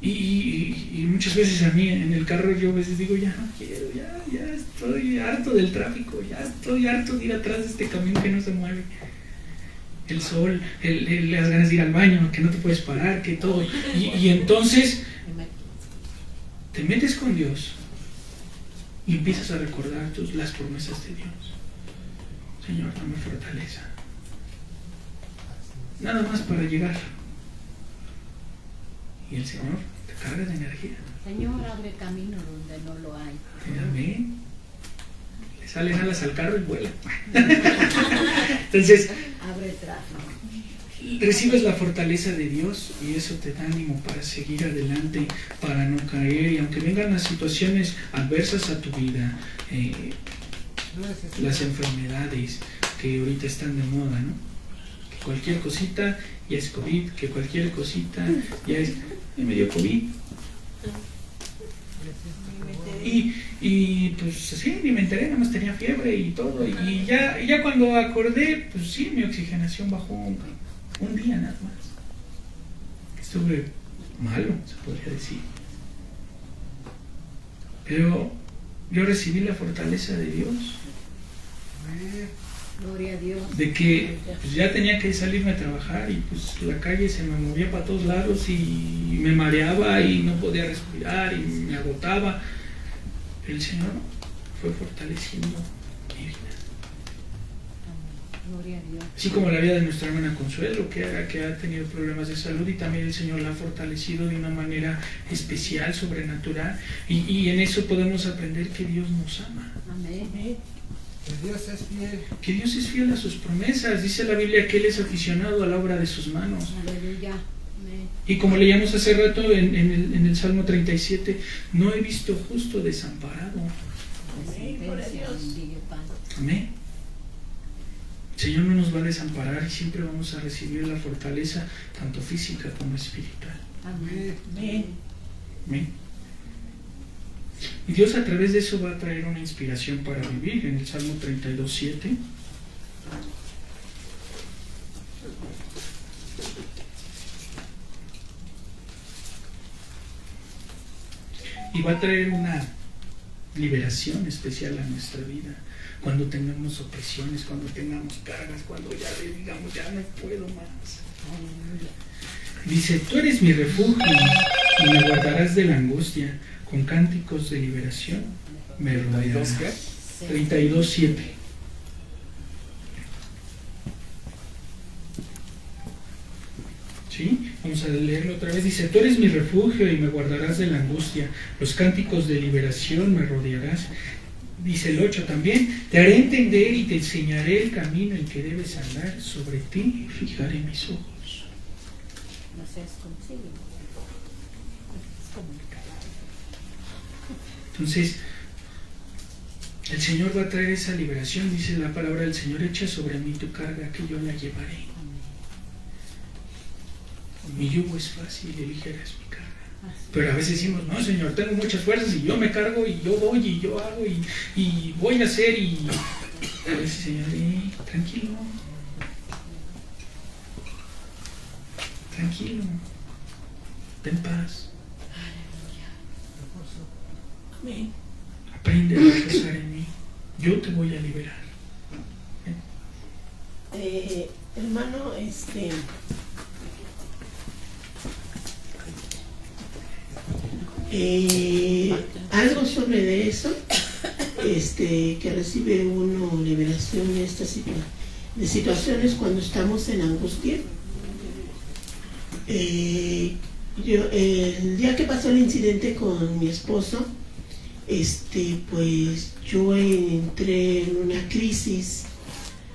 Y muchas veces a mí en el carro yo a veces digo, ya no quiero, ya estoy harto del tráfico, ya estoy harto de ir atrás de este camión que no se mueve. El sol, las ganas de ir al baño, que no te puedes parar, que todo. Y entonces te metes con Dios y empiezas a recordar las promesas de Dios. Señor, dame fortaleza. Nada más para llegar. Y el Señor te carga de energía. Señor, abre camino donde no lo hay. Amén. Le salen alas al carro y vuela. Entonces, Abre tráfico. recibes la fortaleza de Dios y eso te da ánimo para seguir adelante, para no caer. Y aunque vengan las situaciones adversas a tu vida, las enfermedades que ahorita están de moda, ¿no? Que cualquier cosita ya es COVID, que cualquier cosita ya es medio COVID. Y pues sí, ni me enteré, nada más tenía fiebre y todo. Y ya cuando acordé, pues sí, mi oxigenación bajó un día nada más. Estuve malo, se podría decir. Pero yo recibí la fortaleza de Dios. Gloria a Dios. de que pues, ya tenía que salirme a trabajar y pues la calle se me movía para todos lados y me mareaba y no podía respirar y me agotaba. El Señor fue fortaleciendo mi vida. Gloria a Dios. Así como la vida de nuestra hermana Consuelo, que ha tenido problemas de salud, y también el Señor la ha fortalecido de una manera especial, sobrenatural, y en eso podemos aprender que Dios nos ama. Amén. Que Dios es fiel. Que Dios es fiel a sus promesas. Dice la Biblia que Él es aficionado a la obra de sus manos. Aleluya. Amén. Y como leíamos hace rato en el Salmo 37, no he visto justo desamparado. Sentencia, bendiga, Padre. Amén. El Señor no nos va a desamparar y siempre vamos a recibir la fortaleza, tanto física como espiritual. Amén. Amén. Amén. Y Dios a través de eso va a traer una inspiración para vivir. En el Salmo 32:7. Y va a traer una liberación especial a nuestra vida. Cuando tengamos opresiones, cuando tengamos cargas, cuando ya le digamos, ya no puedo más. Aleluya. Dice, tú eres mi refugio y me guardarás de la angustia. Con cánticos de liberación me rodearás. 32:7. ¿Sí? Vamos a leerlo otra vez. Dice, tú eres mi refugio y me guardarás de la angustia. Los cánticos de liberación me rodearás. Dice el 8 también, te haré entender y te enseñaré el camino en que debes andar. Sobre ti fijaré mis ojos. No seas consigo. Es como el caballo. Entonces, el Señor va a traer esa liberación. Dice la palabra del Señor, echa sobre mí tu carga que yo la llevaré. Mi yugo es fácil y ligera es mi carga. Pero a veces decimos, no Señor, tengo muchas fuerzas y yo me cargo y yo voy y yo hago y voy a hacer y... A veces Señor, tranquilo. Tranquilo. Ten paz. Amén. Aprende a reposar en mí. Yo te voy a liberar. Hermano, algo sobre de eso, que recibe uno liberación de estas de situaciones cuando estamos en angustia. El día que pasó el incidente con mi esposo, pues yo entré en una crisis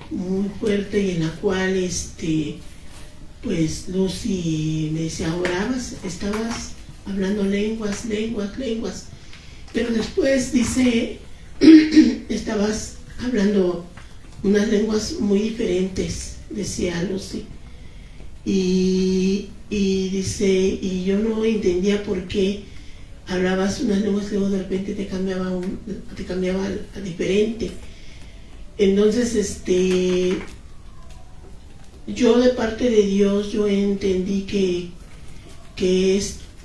muy fuerte y en la cual pues Lucy me decía, orabas, estabas hablando lenguas, pero después dice, estabas hablando unas lenguas muy diferentes, decía Lucy, y dice, y yo no entendía por qué hablabas unas lenguas, luego de repente te cambiaba a diferente. Entonces, yo de parte de Dios, yo entendí que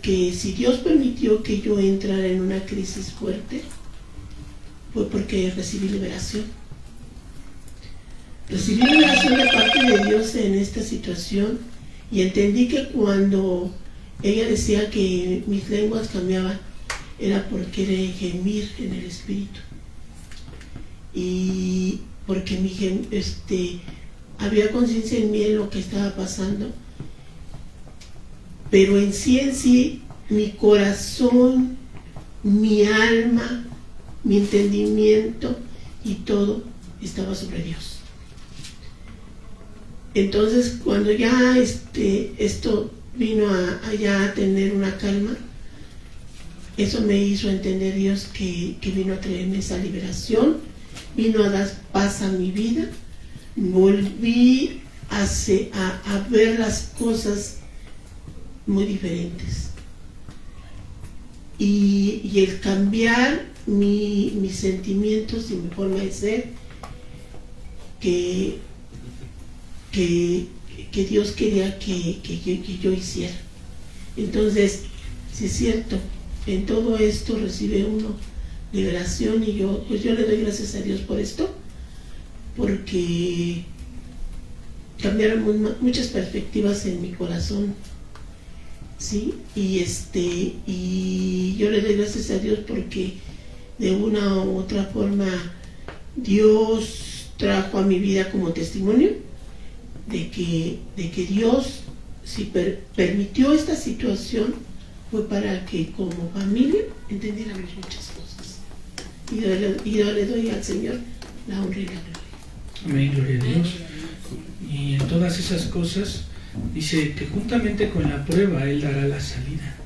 si Dios permitió que yo entrara en una crisis fuerte, fue porque recibí liberación. Recibí liberación de parte de Dios en esta situación y entendí que cuando ella decía que mis lenguas cambiaban, era porque era gemir en el espíritu. Y porque había conciencia en mí en lo que estaba pasando, pero en sí, mi corazón, mi alma, mi entendimiento y todo estaba sobre Dios. Entonces, cuando ya esto vino a tener una calma, eso me hizo entender Dios que vino a traerme esa liberación, vino a dar paz a mi vida, volví a ver las cosas muy diferentes. Y el cambiar mis sentimientos y mi forma de ser, que Dios quería que yo hiciera. Entonces, sí es cierto, en todo esto recibe uno liberación y yo le doy gracias a Dios por esto, porque cambiaron muchas perspectivas en mi corazón, ¿sí? Y yo le doy gracias a Dios porque de una u otra forma Dios trajo a mi vida como testimonio de que Dios, si permitió esta situación, fue para que como familia entendiéramos muchas cosas. Y yo le doy al Señor la honra y la gloria. Amén, gloria a Dios. Y en todas esas cosas dice que juntamente con la prueba Él dará la salida.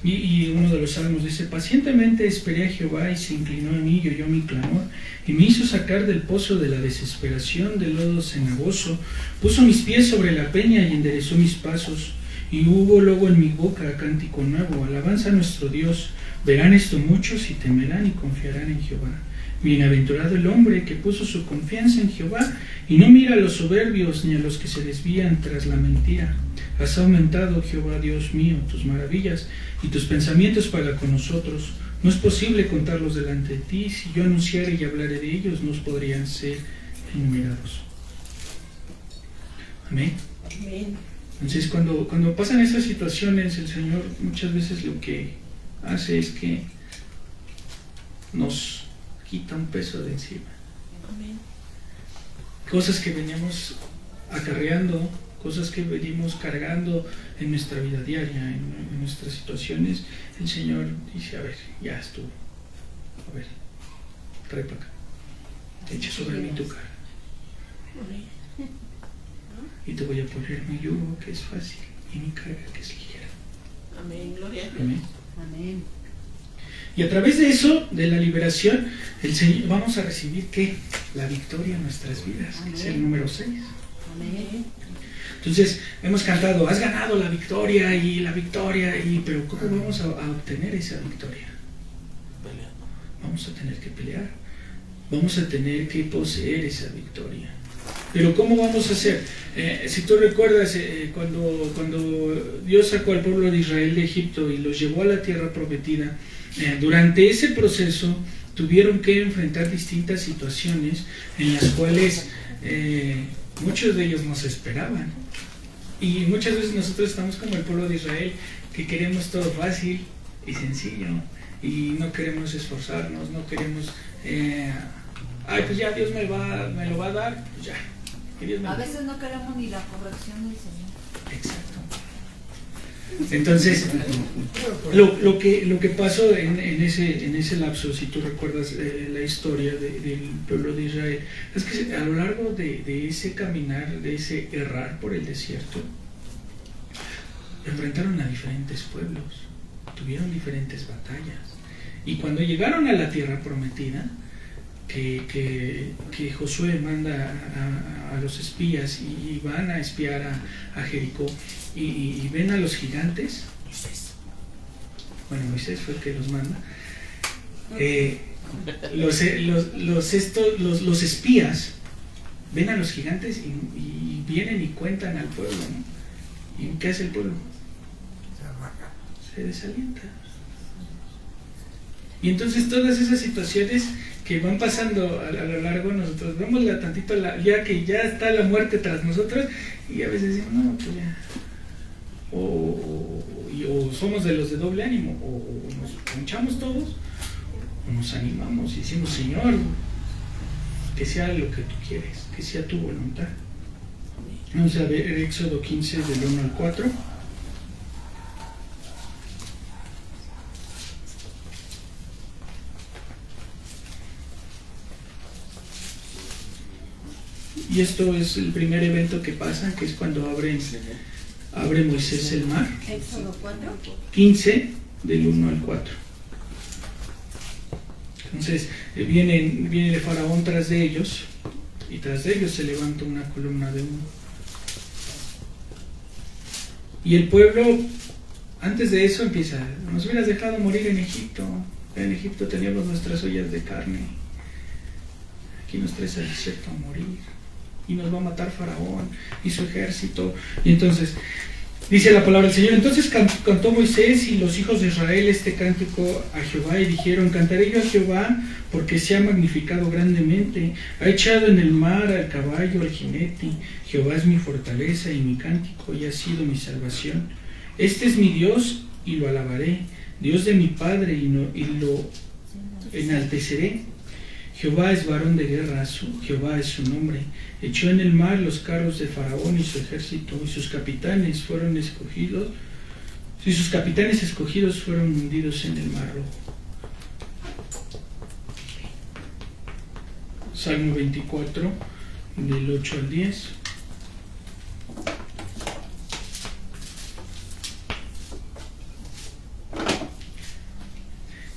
Y uno de los salmos dice: pacientemente esperé a Jehová y se inclinó a mí y oyó mi clamor y me hizo sacar del pozo de la desesperación, del lodo cenagoso, puso mis pies sobre la peña y enderezó mis pasos, y hubo luego en mi boca cántico nuevo, alabanza a nuestro Dios. Verán esto muchos y temerán y confiarán en Jehová. Bienaventurado el hombre que puso su confianza en Jehová y no mira a los soberbios ni a los que se desvían tras la mentira. Has aumentado, Jehová Dios mío, tus maravillas y tus pensamientos para con nosotros. No es posible contarlos delante de ti. Si yo anunciare y hablaré de ellos, no podrían ser enumerados. Amén. Amén. Entonces, cuando pasan esas situaciones, el Señor muchas veces lo que hace es que nos quita un peso de encima. Amén. Cosas que veníamos acarreando, cosas que venimos cargando en nuestra vida diaria, en nuestras situaciones, el Señor dice: a ver, ya estuvo, a ver, trae para acá, echa sobre mí tu cara y te voy a poner mi yugo que es fácil y mi carga que es ligera. Amén, gloria a Dios. Amén. Amén. Y a través de eso, de la liberación, el Señor, vamos a recibir ¿qué? La victoria en nuestras vidas, que es el número 6. Amén. Entonces, hemos cantado: has ganado la victoria, pero ¿cómo vamos a obtener esa victoria? Vamos a tener que pelear, vamos a tener que poseer esa victoria. Pero ¿cómo vamos a hacer? Si tú recuerdas, cuando Dios sacó al pueblo de Israel de Egipto y los llevó a la tierra prometida, durante ese proceso tuvieron que enfrentar distintas situaciones en las cuales muchos de ellos no se esperaban. Y muchas veces nosotros estamos como el pueblo de Israel, que queremos todo fácil y sencillo, y no queremos esforzarnos, no queremos, pues ya Dios me lo va a dar, pues ya. A veces no queremos ni la corrección del Señor. Exacto. Entonces, lo que pasó en ese lapso, si tú recuerdas la historia del pueblo de Israel, es que a lo largo de ese caminar, de ese errar por el desierto, enfrentaron a diferentes pueblos, tuvieron diferentes batallas, y cuando llegaron a la tierra prometida, que Josué manda a los espías y van a espiar a Jericó y ven a los gigantes. Moisés fue el que los manda. Los espías ven a los gigantes y vienen y cuentan al pueblo, ¿no? ¿Y qué hace el pueblo? Se desalienta. Y entonces todas esas situaciones que van pasando a lo largo, nosotros vemos tantito ya que ya está la muerte tras nosotros, y a veces decimos: no, pues ya, o somos de los de doble ánimo, o nos ponchamos todos, o nos animamos y decimos: Señor, que sea lo que tú quieres, que sea tu voluntad. Vamos a ver Éxodo 15 del 1 al 4. Y esto es el primer evento que pasa, que es cuando abre Moisés el mar. Éxodo 4. 15 del 1 al 4. Entonces viene el faraón tras de ellos, y tras de ellos se levanta una columna de humo. Y el pueblo, antes de eso, empieza: nos hubieras dejado morir en Egipto. En Egipto teníamos nuestras ollas de carne. Aquí nos traes al desierto a morir. Y nos va a matar Faraón y su ejército. Y entonces Dice la palabra del Señor: entonces cantó Moisés y los hijos de Israel este cántico a Jehová y dijeron: cantaré yo a Jehová porque se ha magnificado grandemente, ha echado en el mar al caballo, al jinete. Jehová es mi fortaleza y mi cántico y ha sido mi salvación. Este es mi Dios y lo alabaré, Dios de mi Padre y lo enalteceré. Jehová es varón de guerra, Jehová es su nombre. Echó en el mar los carros de Faraón y su ejército, y sus capitanes fueron escogidos, y sus capitanes escogidos fueron hundidos en el mar rojo. Salmo 24, del 8 al 10.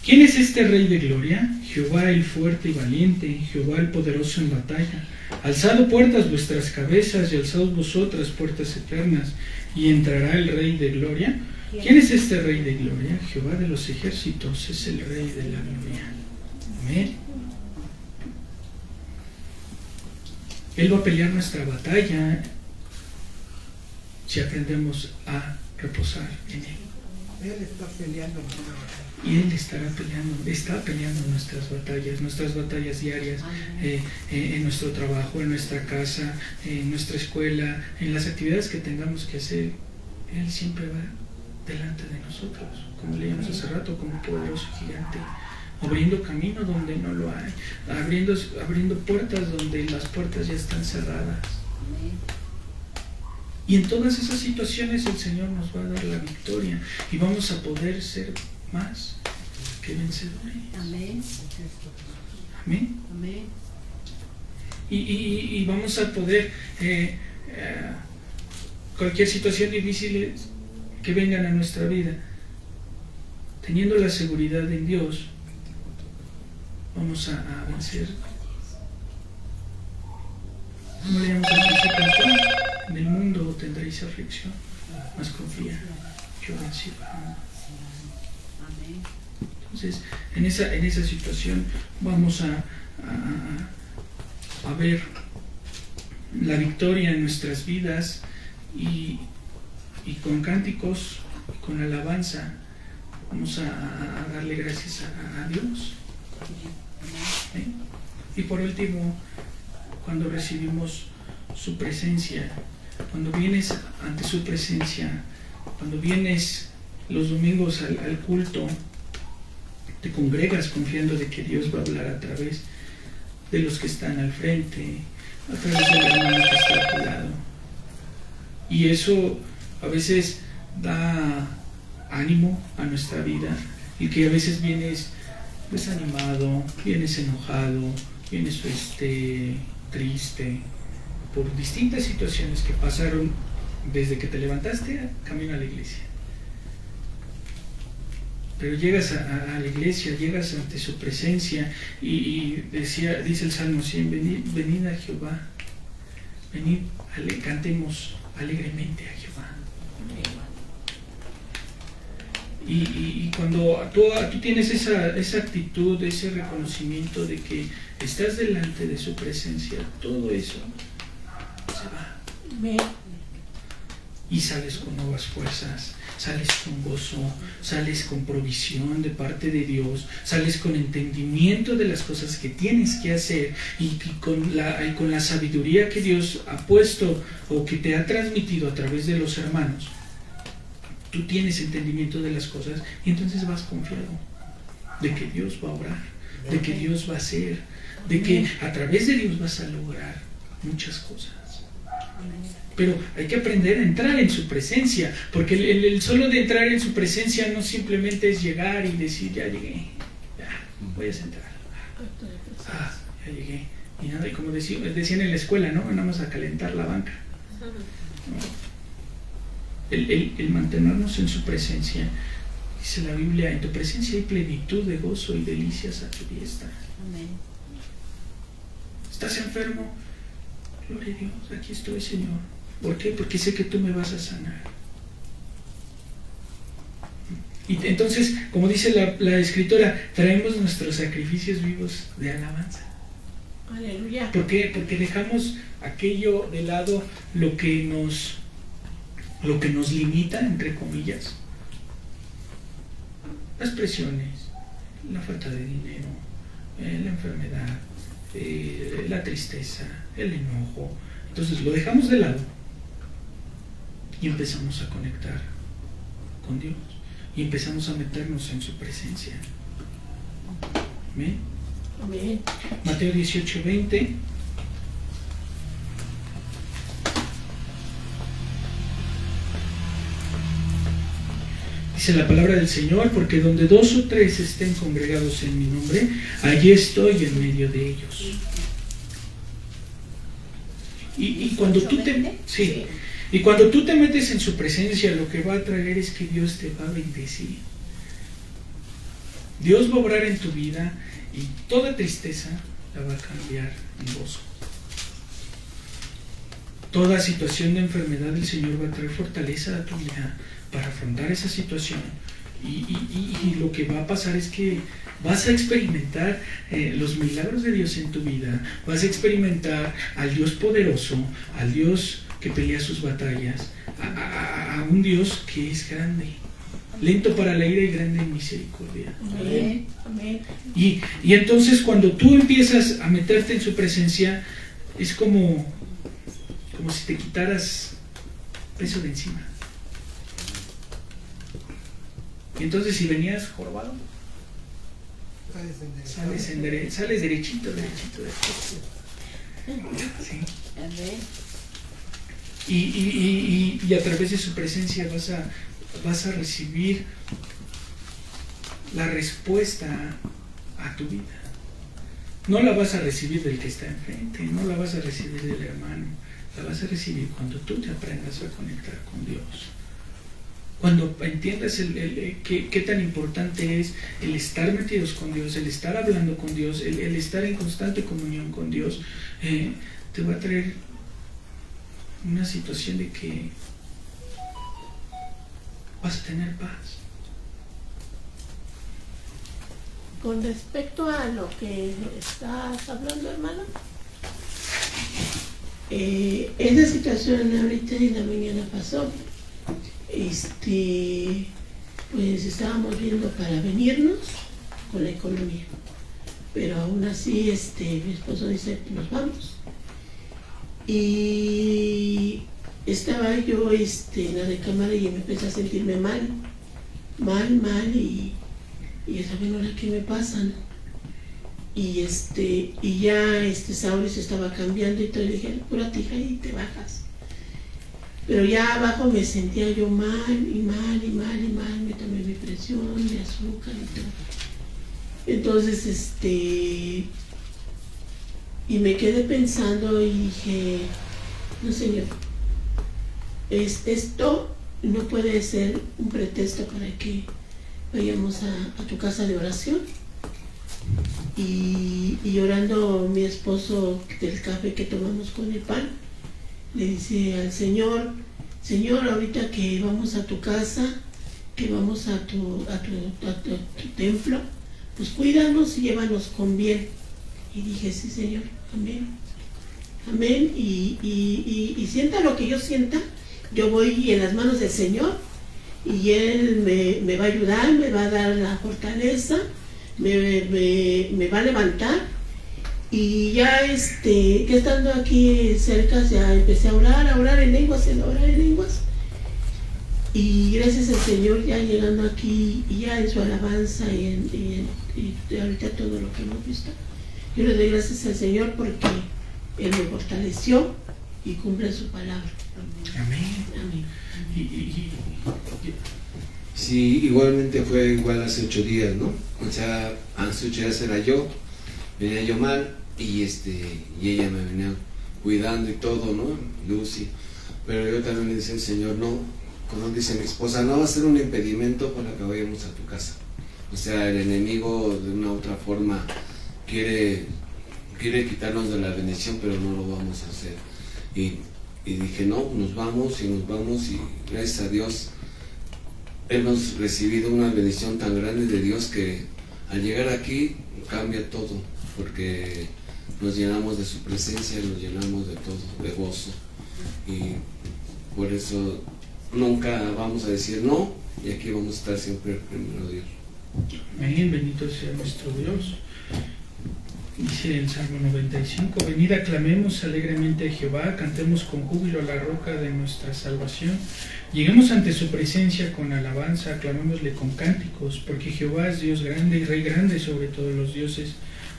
¿Quién es este Rey de gloria? Jehová el fuerte y valiente, Jehová el poderoso en batalla. Alzad puertas vuestras cabezas y alzaos vosotras puertas eternas, y entrará el Rey de gloria. ¿Quién es este Rey de gloria? Jehová de los ejércitos es el Rey de la gloria. Amén. Él va a pelear nuestra batalla si aprendemos a reposar en Él. Él está peleando nuestra batalla. Y Él está peleando nuestras batallas diarias, en nuestro trabajo, en nuestra casa, en nuestra escuela, en las actividades que tengamos que hacer. Él siempre va delante de nosotros, como leíamos hace rato, como un poderoso gigante, abriendo camino donde no lo hay, abriendo puertas donde las puertas ya están cerradas. Y en todas esas situaciones el Señor nos va a dar la victoria y vamos a poder ser más que vencedores. Amén. Amén. Amén. Y vamos a poder, cualquier situación difícil que vengan a nuestra vida, teniendo la seguridad en Dios, vamos a vencer. Como leíamos al principio, en el mundo tendréis aflicción, mas confía, yo vencí. Entonces, en esa situación vamos a ver la victoria en nuestras vidas y con cánticos, con alabanza, vamos a darle gracias a Dios. ¿Sí? Y por último, cuando recibimos su presencia, cuando vienes ante su presencia, cuando vienes los domingos al culto, te congregas confiando de que Dios va a hablar a través de los que están al frente, a través del hermano que está a tu lado. Y eso a veces da ánimo a nuestra vida, y que a veces vienes desanimado, vienes enojado, vienes triste por distintas situaciones que pasaron desde que te levantaste camino a la iglesia. Pero llegas a la iglesia, llegas ante su presencia y dice el Salmo 100, venid a Jehová, venid, cantemos alegremente a Jehová. Y cuando tú tienes esa actitud, ese reconocimiento de que estás delante de su presencia, todo eso se va. Y sales con nuevas fuerzas, sales con gozo, sales con provisión de parte de Dios, sales con entendimiento de las cosas que tienes que hacer y con la sabiduría que Dios ha puesto o que te ha transmitido a través de los hermanos. Tú tienes entendimiento de las cosas y entonces vas confiado de que Dios va a obrar, de que Dios va a hacer, de que a través de Dios vas a lograr muchas cosas. Pero hay que aprender a entrar en su presencia, porque el solo de entrar en su presencia no simplemente es llegar y decir, ya llegué, ya, voy a sentar, ya llegué, y nada, y como decían en la escuela, ¿no? Vamos a calentar la banca. ¿No? El mantenernos en su presencia, dice la Biblia, en tu presencia hay plenitud de gozo y delicias a tu diestra. Amén. ¿Estás enfermo? Gloria a Dios, aquí estoy, Señor. ¿Por qué? Porque sé que tú me vas a sanar. Y entonces, como dice la escritora, traemos nuestros sacrificios vivos de alabanza. Aleluya. ¿Por qué? Porque dejamos aquello de lado, lo que lo que nos limita, entre comillas, las presiones, la falta de dinero, la enfermedad, la tristeza, el enojo. Entonces lo dejamos de lado y empezamos a conectar con Dios y empezamos a meternos en su presencia. ¿Amén? Amén. Mateo 18:20. Dice la palabra del Señor, porque donde 2 o 3 estén congregados en mi nombre, allí estoy en medio de ellos. Y cuando tú te, sí, y cuando tú te metes en su presencia, lo que va a traer es que Dios te va a bendecir. Dios va a obrar en tu vida y toda tristeza la va a cambiar en gozo. Toda situación de enfermedad, el Señor va a traer fortaleza a tu vida para afrontar esa situación. Y lo que va a pasar es que vas a experimentar los milagros de Dios en tu vida. Vas a experimentar al Dios poderoso, al Dios que pelea sus batallas, a un Dios que es grande, lento para la ira y grande en misericordia. Amén. Amén. Y entonces cuando tú empiezas a meterte en su presencia, es como si te quitaras peso de encima. Y entonces si venías jorobado, sales derechito. ¿Sí? Y a través de su presencia vas a recibir la respuesta a tu vida. No la vas a recibir del que está enfrente, no la vas a recibir del hermano, la vas a recibir cuando tú te aprendas a conectar con Dios. Cuando entiendas qué tan importante es el estar metidos con Dios, el estar hablando con Dios, el estar en constante comunión con Dios, te va a traer una situación de que vas a tener paz. Con respecto a lo que estás hablando, hermano, esa situación ahorita en la mañana pasó. Pues estábamos viendo para venirnos con la economía, pero aún así mi esposo dice que nos vamos. Y estaba yo en la recámara y me empecé a sentirme mal, y yo sabía, ¿no? ¿Qué me pasa? Y ya Saúl se estaba cambiando y todo, y le dije, apúrate, hija, y te bajas. Pero ya abajo me sentía yo mal, me tomé mi presión, mi azúcar y todo. Entonces, y me quedé pensando y dije, no, Señor, esto no puede ser un pretexto para que vayamos a tu casa de oración. Y orando, mi esposo del café que tomamos con el pan, le dice al Señor, ahorita que vamos a tu casa, que vamos a tu templo, pues cuídanos y llévanos con bien. Y dije, sí, Señor, amén, amén. Y sienta lo que yo sienta, yo voy en las manos del Señor y Él me va a ayudar, me va a dar la fortaleza, me va a levantar. Y ya estando aquí cerca, ya empecé a orar en lenguas. Y gracias al Señor, ya llegando aquí, y ya en su alabanza y ahorita todo lo que hemos visto, yo le doy gracias al Señor porque Él me fortaleció y cumple su palabra. Amén. Amén. Sí, igualmente fue igual hace 8 días, ¿no? O sea, hace 8 días venía yo mal y ella me venía cuidando y todo, ¿no? Lucy. Pero yo también le decía al Señor, no, como dice mi esposa, no va a ser un impedimento para que vayamos a tu casa. O sea, el enemigo de una u otra forma quiere quitarnos de la bendición, pero no lo vamos a hacer. Y dije, no, nos vamos y gracias a Dios hemos recibido una bendición tan grande de Dios que al llegar aquí cambia todo, porque nos llenamos de su presencia, nos llenamos de todo, de gozo, y por eso nunca vamos a decir no, y aquí vamos a estar siempre primero Dios. Amén, bendito sea nuestro Dios. Dice el Salmo 95: venid, aclamemos alegremente a Jehová, cantemos con júbilo a la roca de nuestra salvación. Lleguemos ante su presencia con alabanza, aclamémosle con cánticos, porque Jehová es Dios grande y Rey grande sobre todos los dioses,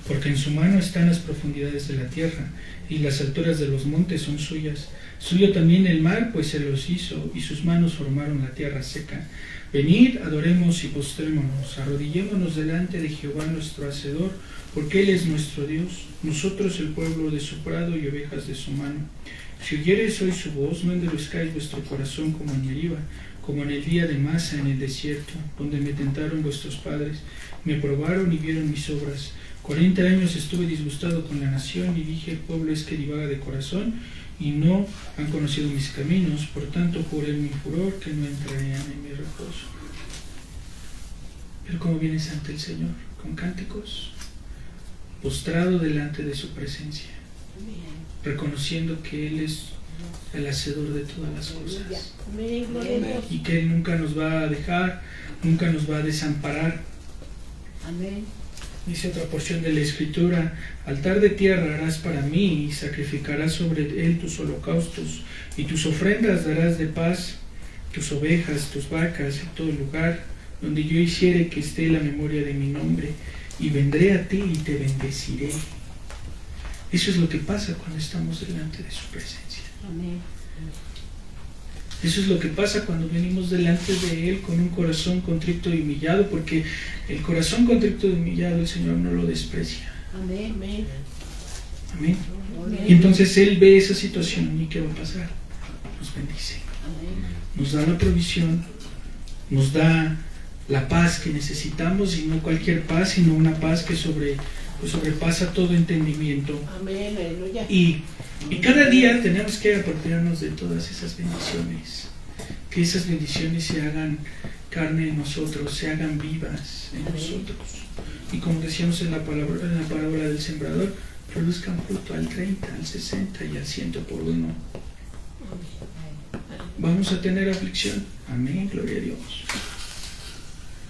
porque en su mano están las profundidades de la tierra, y las alturas de los montes son suyas. Suyo también el mar, pues se los hizo, y sus manos formaron la tierra seca. Venid, adoremos y postrémonos, arrodillémonos delante de Jehová nuestro Hacedor, porque Él es nuestro Dios, nosotros el pueblo de su prado y ovejas de su mano. Si oyereis hoy su voz, no endurezcáis vuestro corazón como en Meriba, como en el día de Masa en el desierto, donde me tentaron vuestros padres, me probaron y vieron mis obras. 40 años estuve disgustado con la nación y dije: el pueblo es que divaga de corazón y no han conocido mis caminos, por tanto juré en mi furor que no entrarían en mi reposo. Pero ¿cómo vienes ante el Señor? Con cánticos, postrado delante de su presencia, reconociendo que Él es el hacedor de todas las cosas y que Él nunca nos va a dejar, nunca nos va a desamparar. Amén. Dice otra porción de la Escritura: altar de tierra harás para mí, y sacrificarás sobre él tus holocaustos, y tus ofrendas darás de paz, tus ovejas, tus vacas, en todo lugar donde yo hiciere que esté la memoria de mi nombre, y vendré a ti y te bendeciré. Eso es lo que pasa cuando estamos delante de su presencia. Amén. Eso es lo que pasa cuando venimos delante de Él con un corazón contrito y humillado, porque el corazón contrito y humillado el Señor no lo desprecia. Amén. Amén. Amén. Y entonces Él ve esa situación y ¿qué va a pasar? Nos bendice. Amén. Nos da la provisión, nos da la paz que necesitamos, y no cualquier paz, sino una paz que sobrepasa todo entendimiento. Amén, aleluya. Y cada día tenemos que apropiarnos de todas esas bendiciones, que esas bendiciones se hagan carne en nosotros, se hagan vivas en nosotros. Y como decíamos en la parábola del sembrador, produzcan fruto al 30, al 60 y al 100 por uno. Vamos a tener aflicción, amén, gloria a Dios.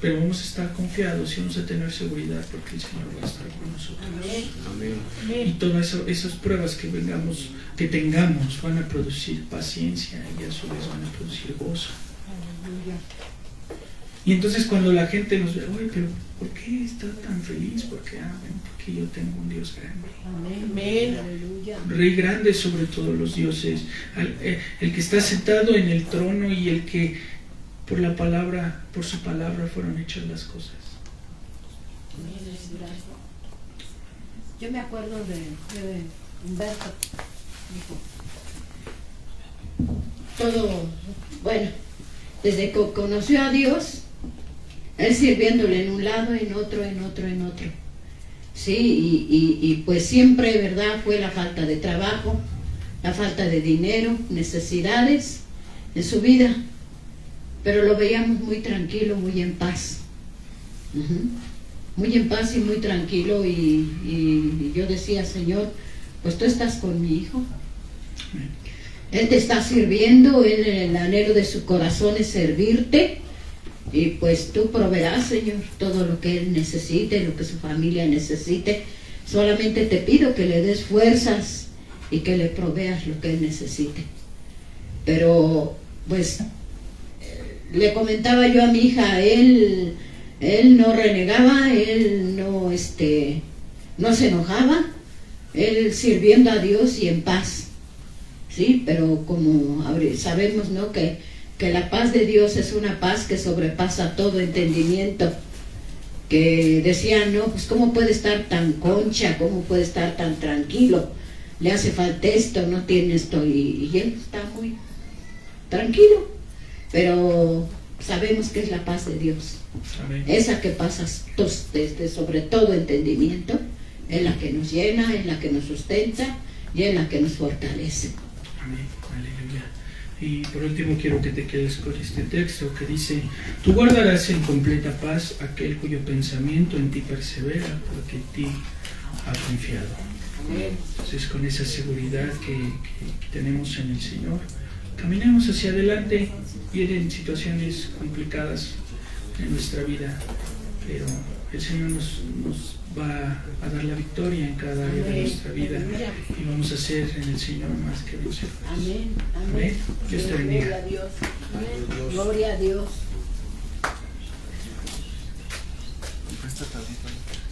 Pero vamos a estar confiados y vamos a tener seguridad, porque el Señor va a estar con nosotros. Amén. Y todas esas pruebas que tengamos van a producir paciencia, y a su vez van a producir gozo. Y entonces cuando la gente nos ve: oye, pero ¿por qué está tan feliz? Porque yo tengo un Dios grande. Amén. Aleluya. Rey grande sobre todos los dioses, el que está sentado en el trono, y el que por su palabra fueron hechas las cosas. Yo me acuerdo de Humberto, dijo, desde que conoció a Dios, él sirviéndole en un lado, en otro. Sí, y pues siempre, ¿verdad?, fue la falta de trabajo, la falta de dinero, necesidades en su vida. Pero lo veíamos muy tranquilo, muy en paz. Muy en paz y muy tranquilo. Y yo decía: Señor, pues tú estás con mi hijo. Él te está sirviendo, el anhelo de su corazón es servirte. Y pues tú proveerás, Señor, todo lo que él necesite, lo que su familia necesite. Solamente te pido que le des fuerzas y que le proveas lo que él necesite. Pero pues le comentaba yo a mi hija, él no renegaba, él no se enojaba, él sirviendo a Dios y en paz, sí, pero como sabemos, ¿no?, que la paz de Dios es una paz que sobrepasa todo entendimiento, que decían: no, pues cómo puede estar tan concha, cómo puede estar tan tranquilo, le hace falta esto, no tiene esto, y él está muy tranquilo. Pero sabemos que es la paz de Dios. Amén. Esa que pasa sobre todo entendimiento, es la que nos llena, es la que nos sustenta y es la que nos fortalece. Amén, aleluya. Y por último quiero que te quedes con este texto que dice: tú guardarás en completa paz aquel cuyo pensamiento en ti persevera, porque en ti ha confiado. Amén. Entonces, con esa seguridad que tenemos en el Señor, caminemos hacia adelante. Vienen situaciones complicadas en nuestra vida, pero el Señor nos va a dar la victoria en cada área de nuestra vida y vamos a ser en el Señor más que vencedores. Amén. Amén. Dios te bendiga. Gloria a Dios. Amén. Gloria a Dios. Esta tablita.